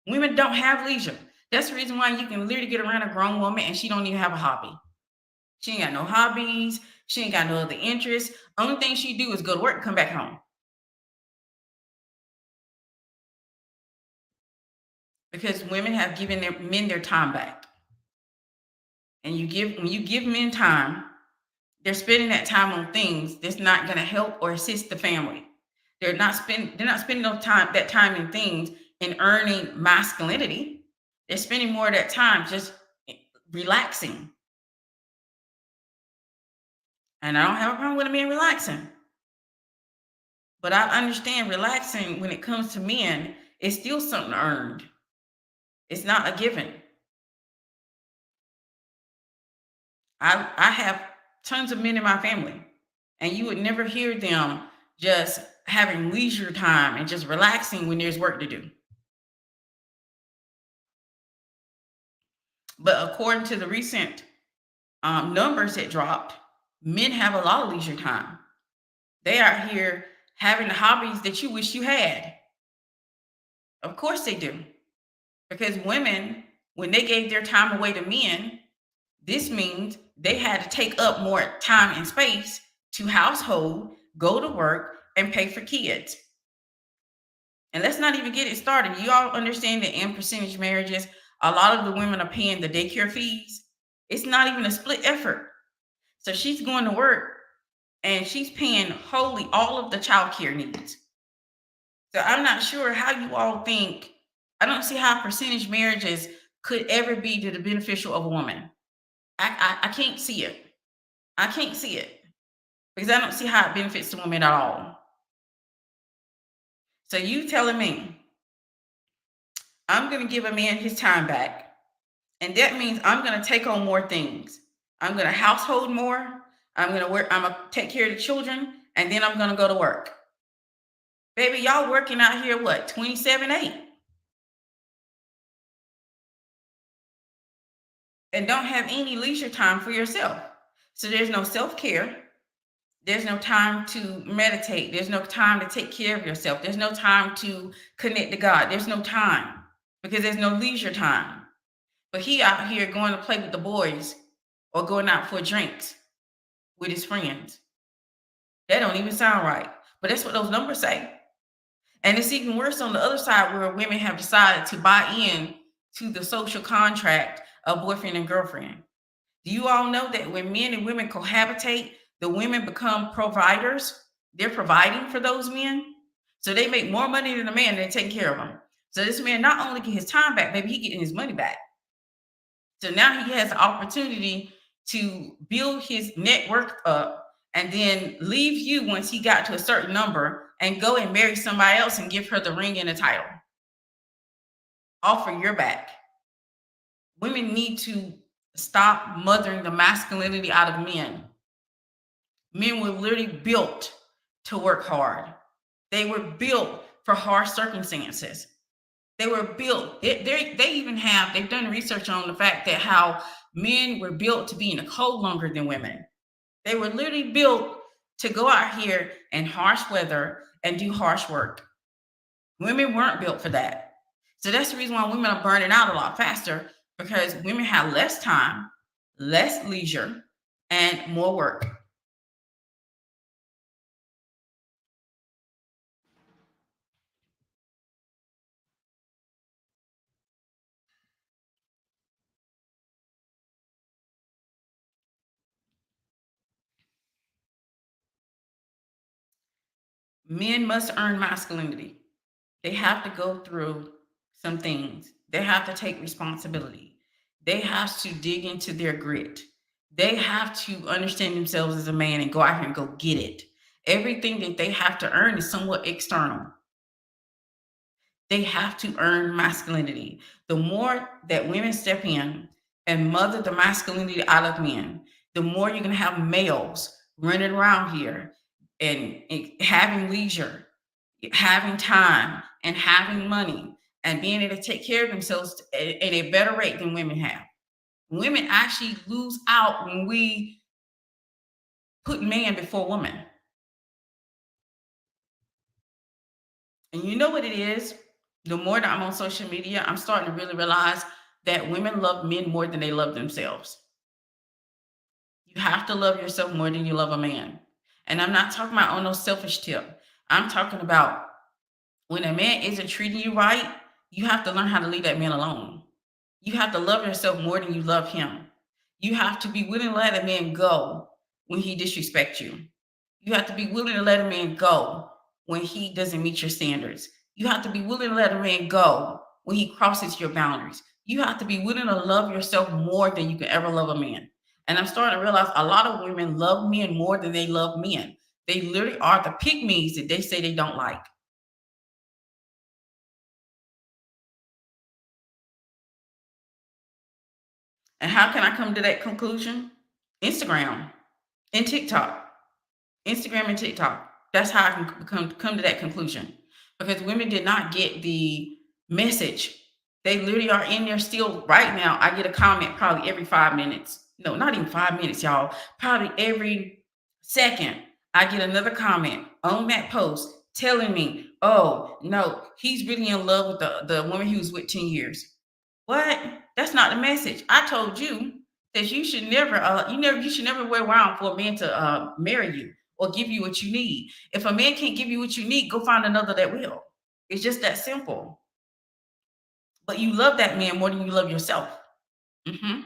Women don't have leisure. That's the reason why you can literally get around a grown woman and she don't even have a hobby. She ain't got no hobbies. She ain't got no other interests. Only thing she do is go to work and come back home. because women have given their men their time back. And when you give men time, they're spending that time on things that's not going to help or assist the family. They're not spending that time in things and earning masculinity. They're spending more of that time just relaxing. And I don't have a problem with a man relaxing. But I understand relaxing when it comes to men is still something earned. It's not a given. I have tons of men in my family, and you would never hear them just having leisure time and just relaxing when there's work to do. But according to the recent numbers that dropped, men have a lot of leisure time. They are here having the hobbies that you wish you had. Of course they do. Because women, when they gave their time away to men, this means they had to take up more time and space to household, go to work, and pay for kids. And let's not even get it started. You all understand that in percentage marriages, a lot of the women are paying the daycare fees. It's not even a split effort. So she's going to work and she's paying wholly all of the child care needs. So I'm not sure how you all think, I don't see how percentage marriages could ever be to the beneficial of a woman. I can't see it. I can't see it because I don't see how it benefits the woman at all. So you telling me I'm going to give a man his time back, and that means I'm going to take on more things. I'm going to household more. I'm going to work. I'm going to take care of the children, and then I'm going to go to work. Baby, y'all working out here, what, 27/8? And don't have any leisure time for yourself. So there's no self-care. There's no time to meditate. There's no time to take care of yourself. There's no time to connect to God. There's no time because there's no leisure time. But he out here going to play with the boys or going out for drinks with his friends. That don't even sound right. But that's what those numbers say. And it's even worse on the other side where women have decided to buy in to the social contract of boyfriend and girlfriend. Do you all know that when men and women cohabitate, the women become providers? They're providing for those men. So they make more money than the man, and they're taking care of them. So this man not only get his time back, maybe he getting his money back. So now he has the opportunity to build his net worth up and then leave you once he got to a certain number and go and marry somebody else and give her the ring and the title. Offer your back. Women need to stop mothering the masculinity out of men. Men were literally built to work hard. They were built for harsh circumstances. They were built. They've done research on the fact that how men were built to be in the cold longer than women. They were literally built to go out here in harsh weather and do harsh work. Women weren't built for that. So that's the reason why women are burning out a lot faster, because women have less time, less leisure, and more work. Men must earn masculinity. They have to go through some things. They have to take responsibility. They have to dig into their grit. They have to understand themselves as a man and go out here and go get it. Everything that they have to earn is somewhat external. They have to earn masculinity. The more that women step in and mother the masculinity out of men, the more you're going to have males running around here and having leisure, having time, and having money, and being able to take care of themselves at a better rate than women have. Women actually lose out when we put man before woman. And you know what it is? The more that I'm on social media, I'm starting to really realize that women love men more than they love themselves. You have to love yourself more than you love a man. And I'm not talking about on no selfish tip. I'm talking about when a man isn't treating you right, You have to learn how to leave that man alone. You have to love yourself more than you love him. You have to be willing to let a man go when he disrespects you. You have to be willing to let a man go when he doesn't meet your standards. You have to be willing to let a man go when he crosses your boundaries. You have to be willing to love yourself more than you can ever love a man. And I'm starting to realize a lot of women love men more than they love men. They literally are the pygmies that they say they don't like. And how can I come to that conclusion? Instagram and TikTok. Instagram and TikTok. That's how I can come to that conclusion. Because women did not get the message. They literally are in there still right now. I get a comment probably every 5 minutes. No, not even 5 minutes, y'all. Probably every second, I get another comment on that post telling me, oh, no, he's really in love with the woman he was with 10 years. What? That's not the message. I told you that you should never wait around for a man to marry you or give you what you need. If a man can't give you what you need, go find another that will. It's just that simple. But you love that man more than you love yourself. Mhm.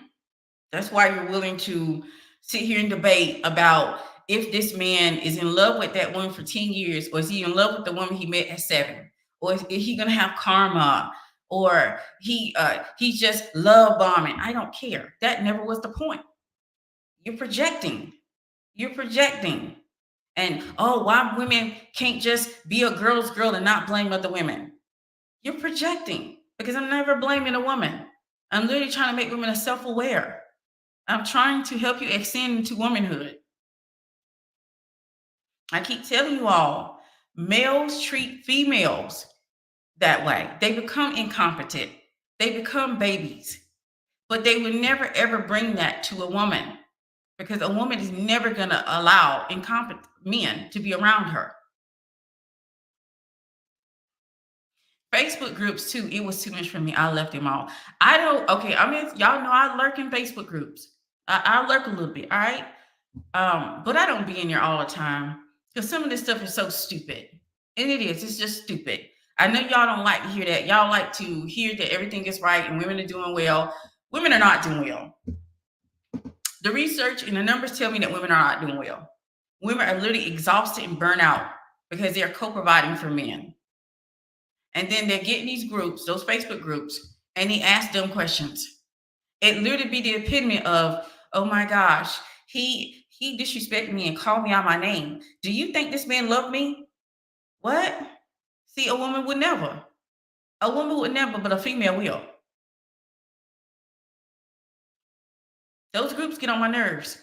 That's why you're willing to sit here and debate about if this man is in love with that woman for 10 years, or is he in love with the woman he met at 7? Or is he gonna have karma? Or he's just love bombing. I don't care. That never was the point. You're projecting. You're projecting. And oh, why women can't just be a girl's girl and not blame other women? You're projecting because I'm never blaming a woman. I'm literally trying to make women self-aware. I'm trying to help you extend into womanhood. I keep telling you all, males treat females that way. They become incompetent. They become babies. But they would never ever bring that to a woman because a woman is never going to allow incompetent men to be around her. Facebook groups too, it was too much for me. I left them all. I don't, okay, I mean, y'all know I lurk in Facebook groups. I lurk a little bit, all right? But I don't be in there all the time because some of this stuff is so stupid. And it is, it's just stupid. I know y'all don't like to hear that. Y'all like to hear that everything is right and women are doing well. Women are not doing well. The research and the numbers tell me that women are not doing well. Women are literally exhausted and burnt out because they're co-providing for men. And then they're getting these groups, those Facebook groups, and they ask them questions. It literally be the epitome of, oh my gosh, he disrespected me and called me out my name. Do you think this man loved me? What? See, a woman would never. A woman would never, but a female will. Those groups get on my nerves.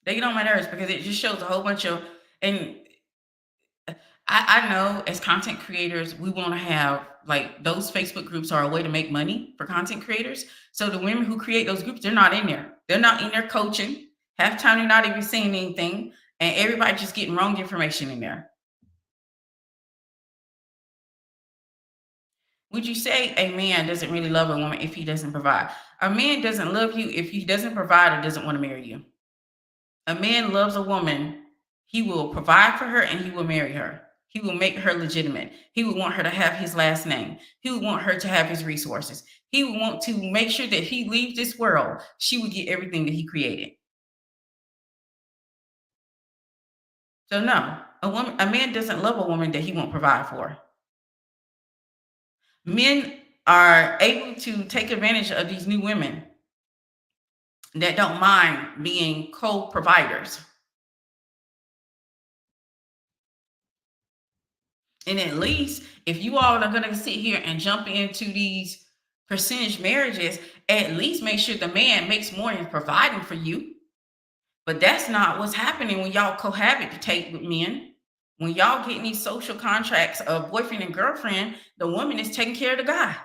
They get on my nerves because it just shows a whole bunch of, and I know as content creators, we want to have like those Facebook groups are a way to make money for content creators. So the women who create those groups, they're not in there. They're not in there coaching. Half the time they're not even saying anything. And everybody just getting wrong information in there. Would you say a man doesn't really love a woman if he doesn't provide? A man doesn't love you if he doesn't provide or doesn't want to marry you. A man loves a woman, he will provide for her and he will marry her. He will make her legitimate. He will want her to have his last name. He will want her to have his resources. He will want to make sure that he leaves this world, she will get everything that he created. So no, a man doesn't love a woman that he won't provide for. Men are able to take advantage of these new women that don't mind being co-providers. And at least if you all are going to sit here and jump into these percentage marriages, at least make sure the man makes more than providing for you. But that's not what's happening when y'all cohabitate with men. When y'all get in these social contracts of boyfriend and girlfriend, the woman is taking care of the guy.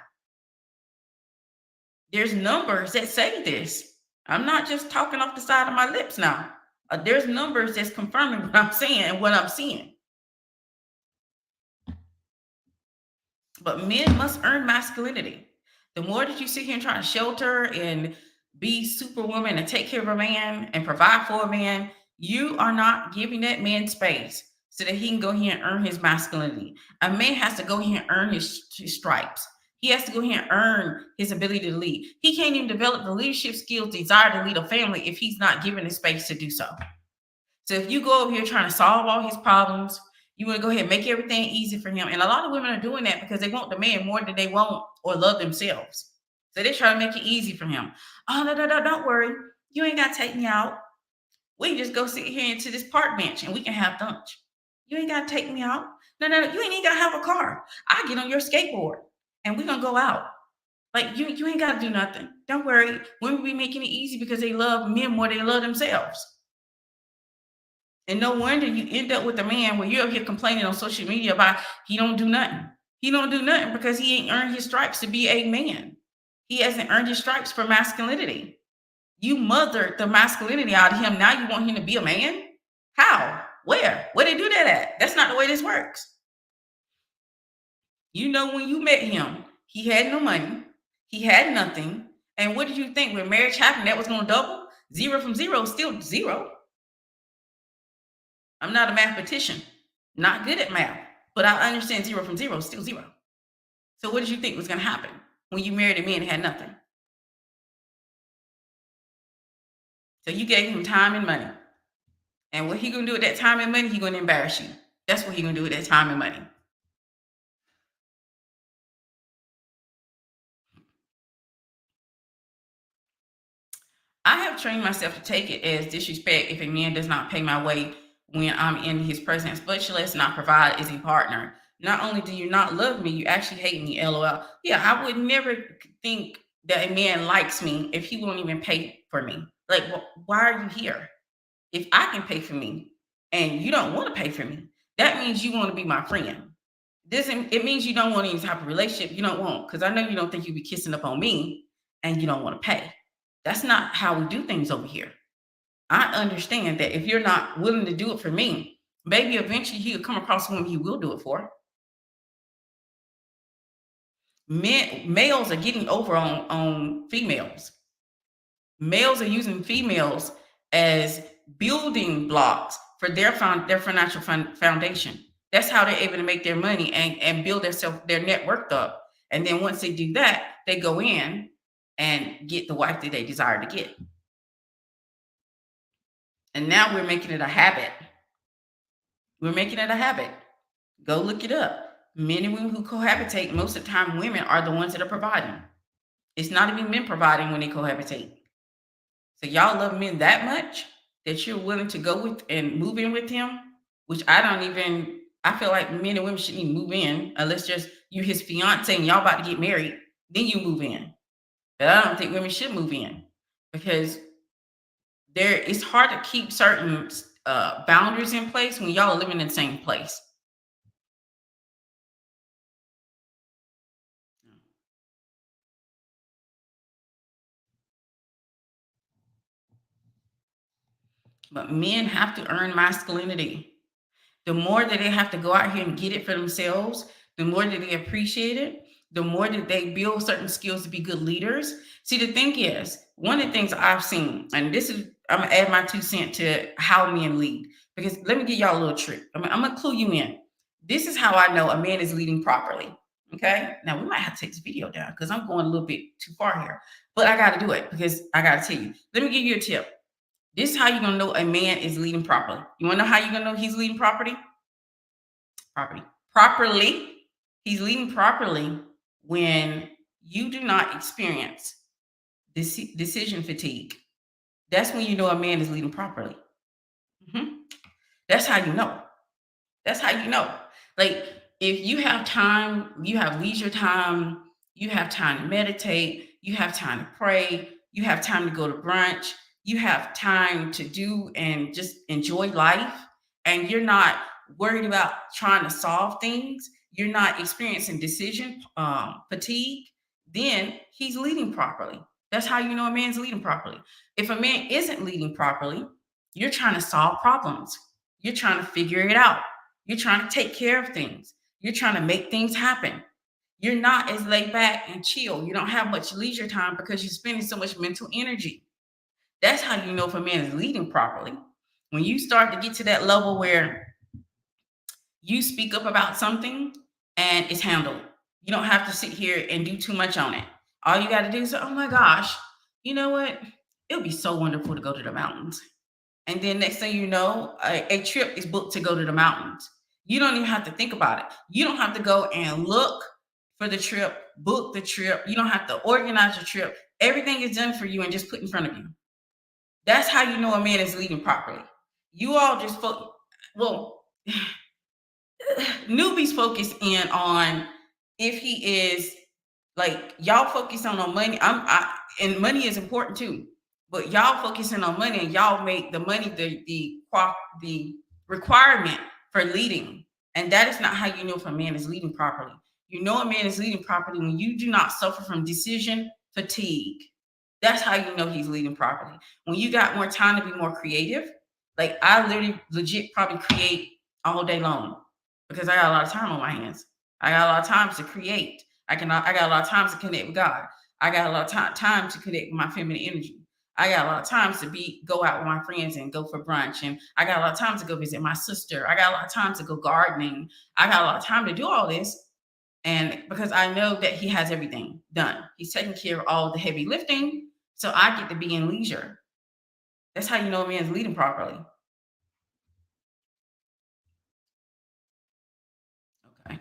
There's numbers that say this. I'm not just talking off the side of my lips now. There's numbers that's confirming what I'm saying and what I'm seeing. But men must earn masculinity. The more that you sit here and try to shelter and be superwoman and take care of a man and provide for a man, you are not giving that man space. so that he can go here and earn his masculinity. A man has to go here and earn his stripes. He has to go here and earn his ability to lead. He can't even develop the leadership skills, desire to lead a family if he's not given the space to do so. So if you go over here trying to solve all his problems, you want to go ahead and make everything easy for him. And a lot of women are doing that because they want the man more than they want or love themselves. So they try to make it easy for him. Oh, no, don't worry. You ain't got to take me out. We can just go sit here into this park bench and we can have lunch. You ain't got to take me out. No, you ain't even got to have a car. I get on your skateboard and we're going to go out. Like, you ain't got to do nothing. Don't worry. Women be making it easy because they love men more than they love themselves. And no wonder you end up with a man where you're up here complaining on social media about he don't do nothing. He don't do nothing because he ain't earned his stripes to be a man. He hasn't earned his stripes for masculinity. You mothered the masculinity out of him. Now you want him to be a man? How? Where? Where they do that at? That's not the way this works. You know, when you met him, he had no money. He had nothing. And what did you think when marriage happened, that was going to double? 0 from 0 is still 0. I'm not a mathematician, not good at math, but I understand 0 from 0 is still 0. So what did you think was going to happen when you married a man and had nothing? So you gave him time and money. And what he going to do with that time and money, he going to embarrass you. That's what he going to do with that time and money. I have trained myself to take it as disrespect if a man does not pay my way when I'm in his presence, much less not provide as a partner. Not only do you not love me, you actually hate me, lol. Yeah, I would never think that a man likes me if he won't even pay for me. Like, why are you here? If I can pay for me and you don't want to pay for me, that means you want to be my friend. It means you don't want any type of relationship. You don't want, because I know you don't think you be kissing up on me and you don't want to pay. That's not how we do things over here. I understand that if you're not willing to do it for me, maybe eventually he'll come across someone he will do it for. Males are getting over on females. Males are using females as building blocks for their financial foundation. That's how they're able to make their money and build their net worth up. And then once they do that, they go in and get the wife that they desire to get. And now we're making it a habit. We're making it a habit. Go look it up. Men and women who cohabitate, most of the time, women are the ones that are providing. It's not even men providing when they cohabitate. So y'all love men that much that you're willing to go with and move in with him, which I feel like men and women shouldn't even move in unless just you his fiance and y'all about to get married, then you move in. But I don't think women should move in because it's hard to keep certain boundaries in place when y'all are living in the same place. But men have to earn masculinity. The more that they have to go out here and get it for themselves, the more that they appreciate it, the more that they build certain skills to be good leaders. See, the thing is, one of the things I've seen, and this is, I'm gonna add my 2 cents to how men lead, because let me give y'all a little trick. I'm gonna clue you in. This is how I know a man is leading properly. Okay. Now we might have to take this video down because I'm going a little bit too far here, but I got to do it because I got to tell you. Let me give you a tip. This is how you're gonna know a man is leading properly. You wanna know how you're gonna know he's leading properly? Properly. He's leading properly when you do not experience decision fatigue. That's when you know a man is leading properly. Mhm. That's how you know. That's how you know. Like, if you have time, you have leisure time, you have time to meditate, you have time to pray, you have time to go to brunch, you have time to do and just enjoy life, and you're not worried about trying to solve things, you're not experiencing decision fatigue, then he's leading properly. That's how you know a man's leading properly. If a man isn't leading properly, you're trying to solve problems, you're trying to figure it out. You're trying to take care of things. You're trying to make things happen. You're not as laid back and chill. You don't have much leisure time because you're spending so much mental energy. That's how you know if a man is leading properly. When you start to get to that level where You speak up about something and it's handled. You don't have to sit here and do too much on it. All you got to do is say, oh my gosh, you know what? It would be so wonderful to go to the mountains. And then next thing you know, a trip is booked to go to the mountains. You don't even have to think about it. You don't have to go and look for the trip, book the trip. You don't have to organize the trip. Everything is done for you and just put in front of you. That's how you know a man is leading properly. You all just well, newbies focus in on if he is like y'all focus on money. And money is important too, but y'all focusing on money and y'all make the money the requirement for leading, and that is not how you know if a man is leading properly. You know a man is leading properly when you do not suffer from decision fatigue. That's how you know he's leading properly. When you got more time to be more creative, like I literally legit probably create all day long because I got a lot of time on my hands. I got a lot of time to create. I got a lot of time to connect with God. I got a lot of time to connect with my feminine energy. I got a lot of time to go out with my friends and go for brunch. And I got a lot of time to go visit my sister. I got a lot of time to go gardening. I got a lot of time to do all this. And because I know that he has everything done, he's taking care of all the heavy lifting. So I get to be in leisure. That's how you know a man's leading properly. Okay.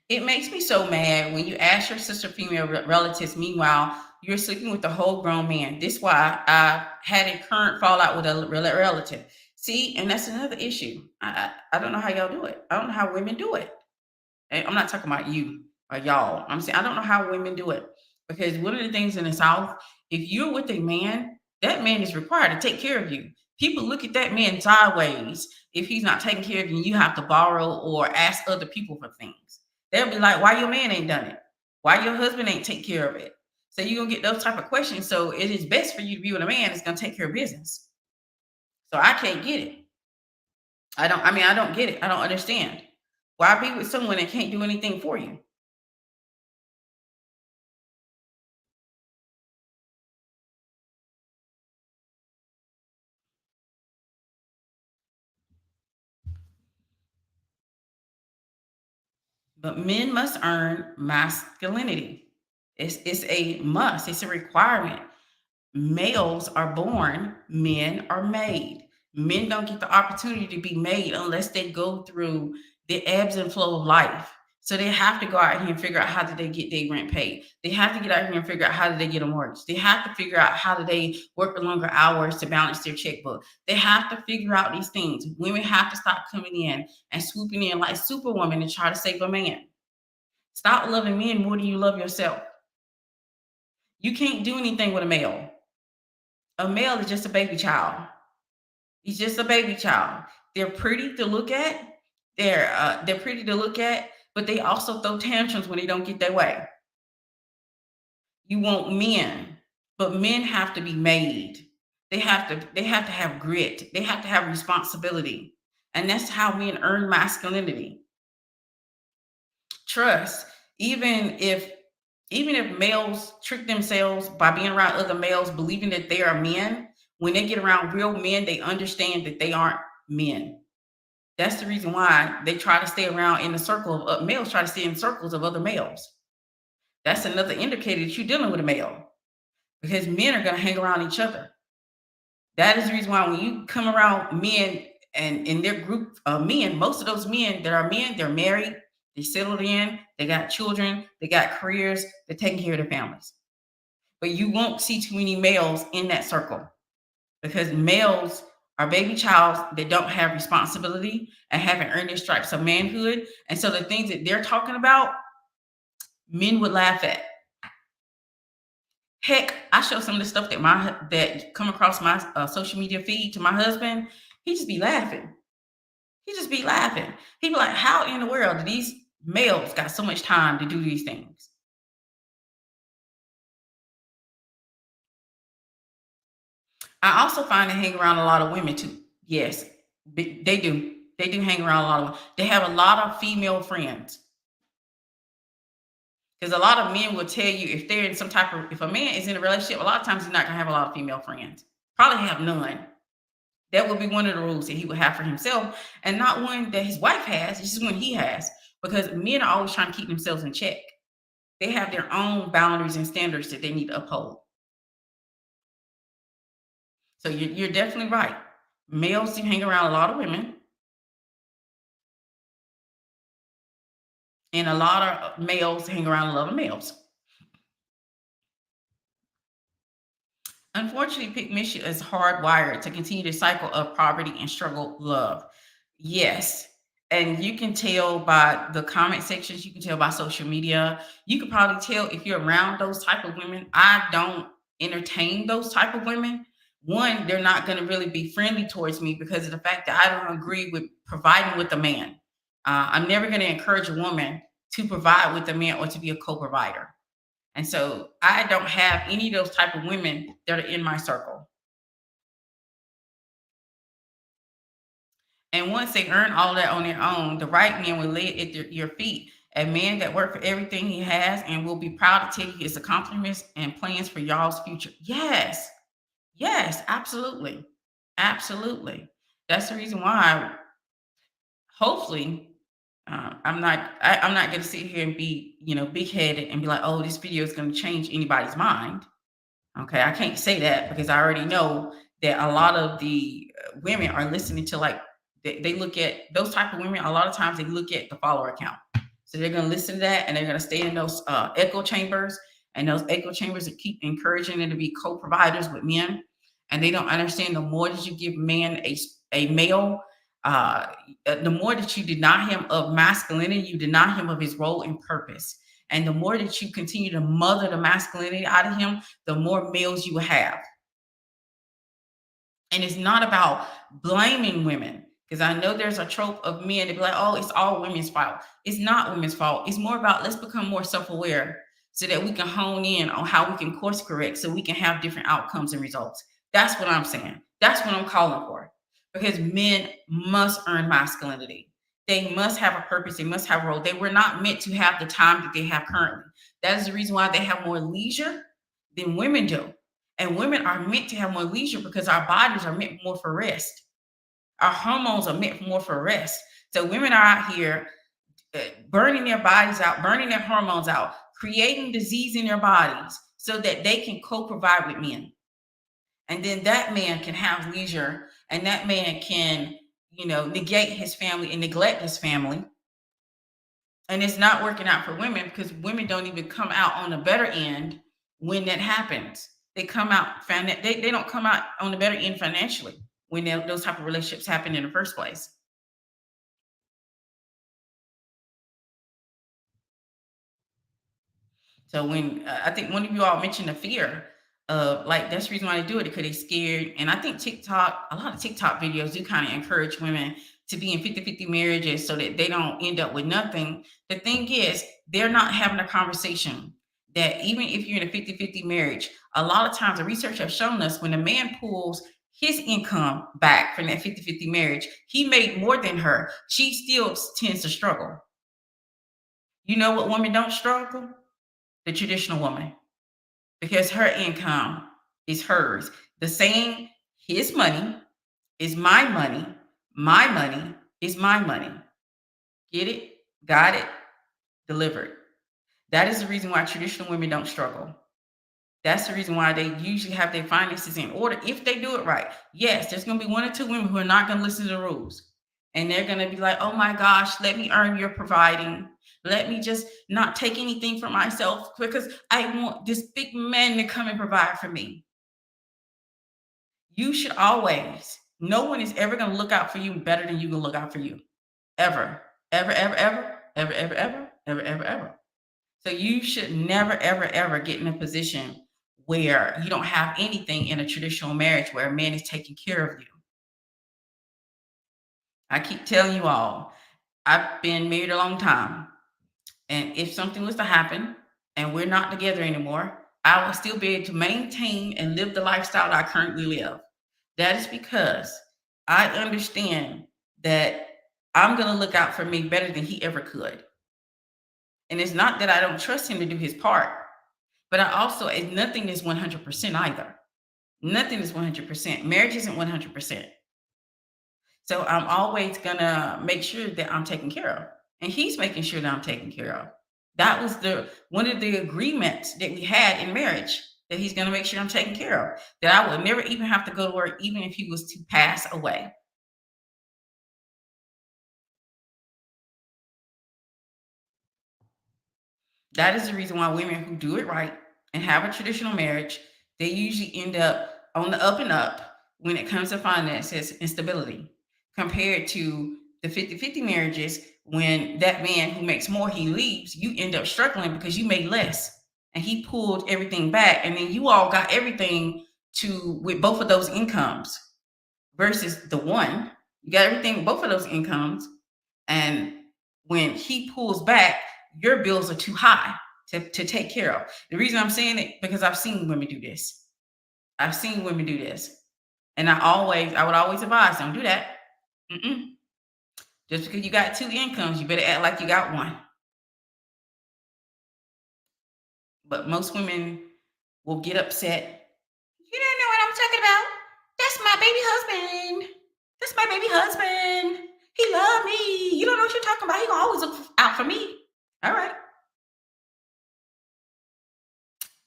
It makes me so mad when you ask your sister female relatives, meanwhile, you're sleeping with a whole grown man. This is why I had a current fallout with a relative. See, and that's another issue. I don't know how y'all do it. I don't know how women do it. And I'm not talking about you or y'all. I'm saying I don't know how women do it. Because one of the things in the South, if you're with a man, that man is required to take care of you. People look at that man sideways if he's not taking care of you. You have to borrow or ask other people for things. They'll be like, "Why your man ain't done it? Why your husband ain't take care of it?" So you're gonna get those type of questions. So it is best for you to be with a man that's gonna take care of business. So I can't get it. I don't get it. I don't understand. Why be with someone that can't do anything for you? But men must earn masculinity. It's a must, it's a requirement. Males are born, men are made. Men don't get the opportunity to be made unless they go through the ebbs and flow of life. So they have to go out here and figure out how do they get their rent paid. They have to get out here and figure out how do they get a mortgage. They have to figure out how do they work the longer hours to balance their checkbook. They have to figure out these things. Women have to stop coming in and swooping in like superwoman and try to save a man. Stop loving men more than you love yourself. You can't do anything with a male. A male is just a baby child. He's just a baby child. They're pretty to look at. They're pretty to look at, but they also throw tantrums when they don't get their way. You want men, but men have to be made. They have to have grit. They have to have responsibility. And that's how men earn masculinity. Trust. Even if even if males trick themselves by being around other males, believing that they are men, when they get around real men, they understand that they aren't men. That's the reason why they try to stay around in the circle of males, try to stay in circles of other males. That's another indicator that you're dealing with a male because men are going to hang around each other. That is the reason why when you come around men and in their group of men, most of those men that are men, they're married, they settled in, they got children, they got careers, they're taking care of their families. But you won't see too many males in that circle because males are baby childs that don't have responsibility and haven't earned their stripes of manhood. And so the things that they're talking about, men would laugh at. Heck, I show some of the stuff that come across my social media feed to my husband. He just be laughing. He just be laughing. He be like, "How in the world do these males got so much time to do these things?" I also find they hang around a lot of women too. Yes, they do. They do hang around a lot of women. They have a lot of female friends Because a lot of men will tell you if they're in some type of, if a man is in a relationship, a lot of times he's not gonna have a lot of female friends. Probably have none. That would be one of the rules that he would have for himself, and not one that his wife has. It's just one he has, because men are always trying to keep themselves in check. They have their own boundaries and standards that they need to uphold. So you're definitely right. Males do hang around a lot of women, and a lot of males hang around a lot of males. Unfortunately, pygmy is hardwired to continue the cycle of poverty and struggle love. Yes. And you can tell by the comment sections, you can tell by social media. You can probably tell if you're around those type of women. I don't entertain those type of women. One, they're not going to really be friendly towards me because of the fact that I don't agree with providing with a man. I'm never going to encourage a woman to provide with a man or to be a co-provider. And so I don't have any of those type of women that are in my circle. And once they earn all that on their own, the right man will lay it at your feet. A man that worked for everything he has and will be proud to tell you his accomplishments and plans for y'all's future. Yes. Yes, absolutely. Absolutely. That's the reason why, hopefully, I'm not going to sit here and be, big headed and be like, oh, this video is going to change anybody's mind. Okay, I can't say that because I already know that a lot of the women are listening to, like, they look at those type of women. A lot of times they look at the follower count, so they're going to listen to that and they're going to stay in those echo chambers, and those echo chambers that keep encouraging them to be co-providers with men. And they don't understand, the more that you give man a male, uh, the more that you deny him of masculinity, you deny him of his role and purpose. And the more that you continue to mother the masculinity out of him, the more males you will have. And it's not about blaming women, because I know there's a trope of men to be like, oh, it's all women's fault. It's not women's fault. It's more about, let's become more self-aware so that we can hone in on how we can course correct so we can have different outcomes and results. That's what I'm saying. That's what I'm calling for. Because men must earn masculinity. They must have a purpose. They must have a role. They were not meant to have the time that they have currently. That is the reason why they have more leisure than women do. And women are meant to have more leisure because our bodies are meant more for rest. Our hormones are meant more for rest. So women are out here burning their bodies out, burning their hormones out, creating disease in their bodies so that they can co-provide with men. And then that man can have leisure, and that man can, negate his family and neglect his family. And it's not working out for women because women don't even come out on the better end when that happens. They come out, they don't come out on the better end financially when those type of relationships happen in the first place. So when I think one of you all mentioned the fear of, like, that's the reason why they do it, because they're scared. And I think a lot of TikTok videos do kind of encourage women to be in 50-50 marriages so that they don't end up with nothing. The thing is, they're not having a conversation that even if you're in a 50-50 marriage, a lot of times the research has shown us when a man pulls his income back from that 50-50 marriage, he made more than her. She still tends to struggle. You know what women don't struggle? The traditional woman, because her income is hers. The same, his money is my money. My money is my money. Get it? Got it? Delivered. That is the reason why traditional women don't struggle. That's the reason why they usually have their finances in order if they do it right. Yes, there's going to be one or two women who are not going to listen to the rules. And they're going to be like, oh my gosh, let me earn your providing. Let me just not take anything for myself because I want this big man to come and provide for me. You should always, no one is ever going to look out for you better than you can look out for you. Ever, ever, ever, ever, ever, ever, ever, ever, ever, ever. So you should never, ever, ever get in a position where you don't have anything in a traditional marriage where a man is taking care of you. I keep telling you all, I've been married a long time. And if something was to happen and we're not together anymore, I will still be able to maintain and live the lifestyle I currently live. That is because I understand that I'm going to look out for me better than he ever could. And it's not that I don't trust him to do his part, but I also, nothing is 100% either. Nothing is 100%. Marriage isn't 100%. So I'm always gonna make sure that I'm taken care of. And he's making sure that I'm taken care of. That was the one of the agreements that we had in marriage, that he's gonna make sure I'm taken care of. That I would never even have to go to work, even if he was to pass away. That is the reason why women who do it right and have a traditional marriage, they usually end up on the up and up when it comes to finances and stability, compared to the 50-50 marriages. When that man who makes more, he leaves, you end up struggling because you made less and he pulled everything back. And then you all got everything to with both of those incomes versus the one. You got everything, both of those incomes, and when he pulls back, your bills are too high to take care of. The reason I'm saying it, because I've seen women do this. I've seen women do this. And I would always advise, don't do that. Mm-mm. Just because you got two incomes, you better act like you got one. But most women will get upset. You don't know what I'm talking about. That's my baby husband. That's my baby husband. He love me. You don't know what you're talking about. He gonna always look out for me. All right.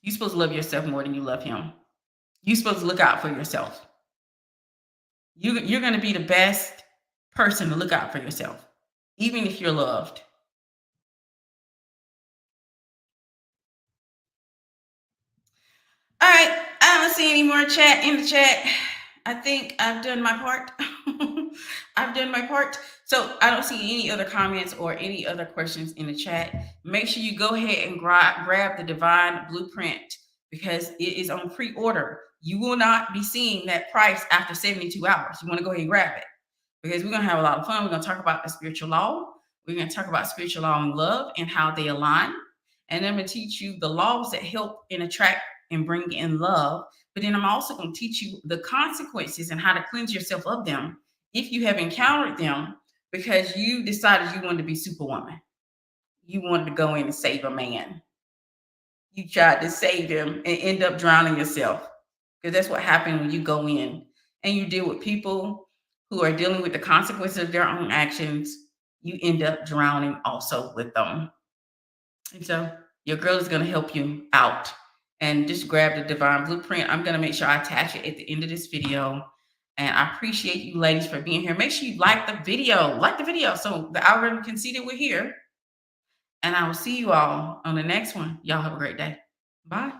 You're supposed to love yourself more than you love him. You're supposed to look out for yourself. You're going to be the best person to look out for yourself, even if you're loved. All right. I don't see any more chat in the chat. I think I've done my part. I've done my part. So I don't see any other comments or any other questions in the chat. Make sure you go ahead and grab the Divine Blueprint, because it is on pre-order. You will not be seeing that price after 72 hours. You want to go ahead and grab it, because we're going to have a lot of fun. We're going to talk about the spiritual law. We're going to talk about spiritual law and love and how they align. And I'm going to teach you the laws that help and attract and bring in love. But then I'm also going to teach you the consequences and how to cleanse yourself of them if you have encountered them because you decided you wanted to be Superwoman. You wanted to go in and save a man. You tried to save him and end up drowning yourself, because that's what happened when you go in and you deal with people who are dealing with the consequences of their own actions. You end up drowning also with them. And so your girl is going to help you out. And just grab the Divine Blueprint. I'm going to make sure I attach it at the end of this video. And I appreciate you ladies for being here. Make sure you like the video. Like the video so the algorithm can see that we're here. And I will see you all on the next one. Y'all have a great day. Bye.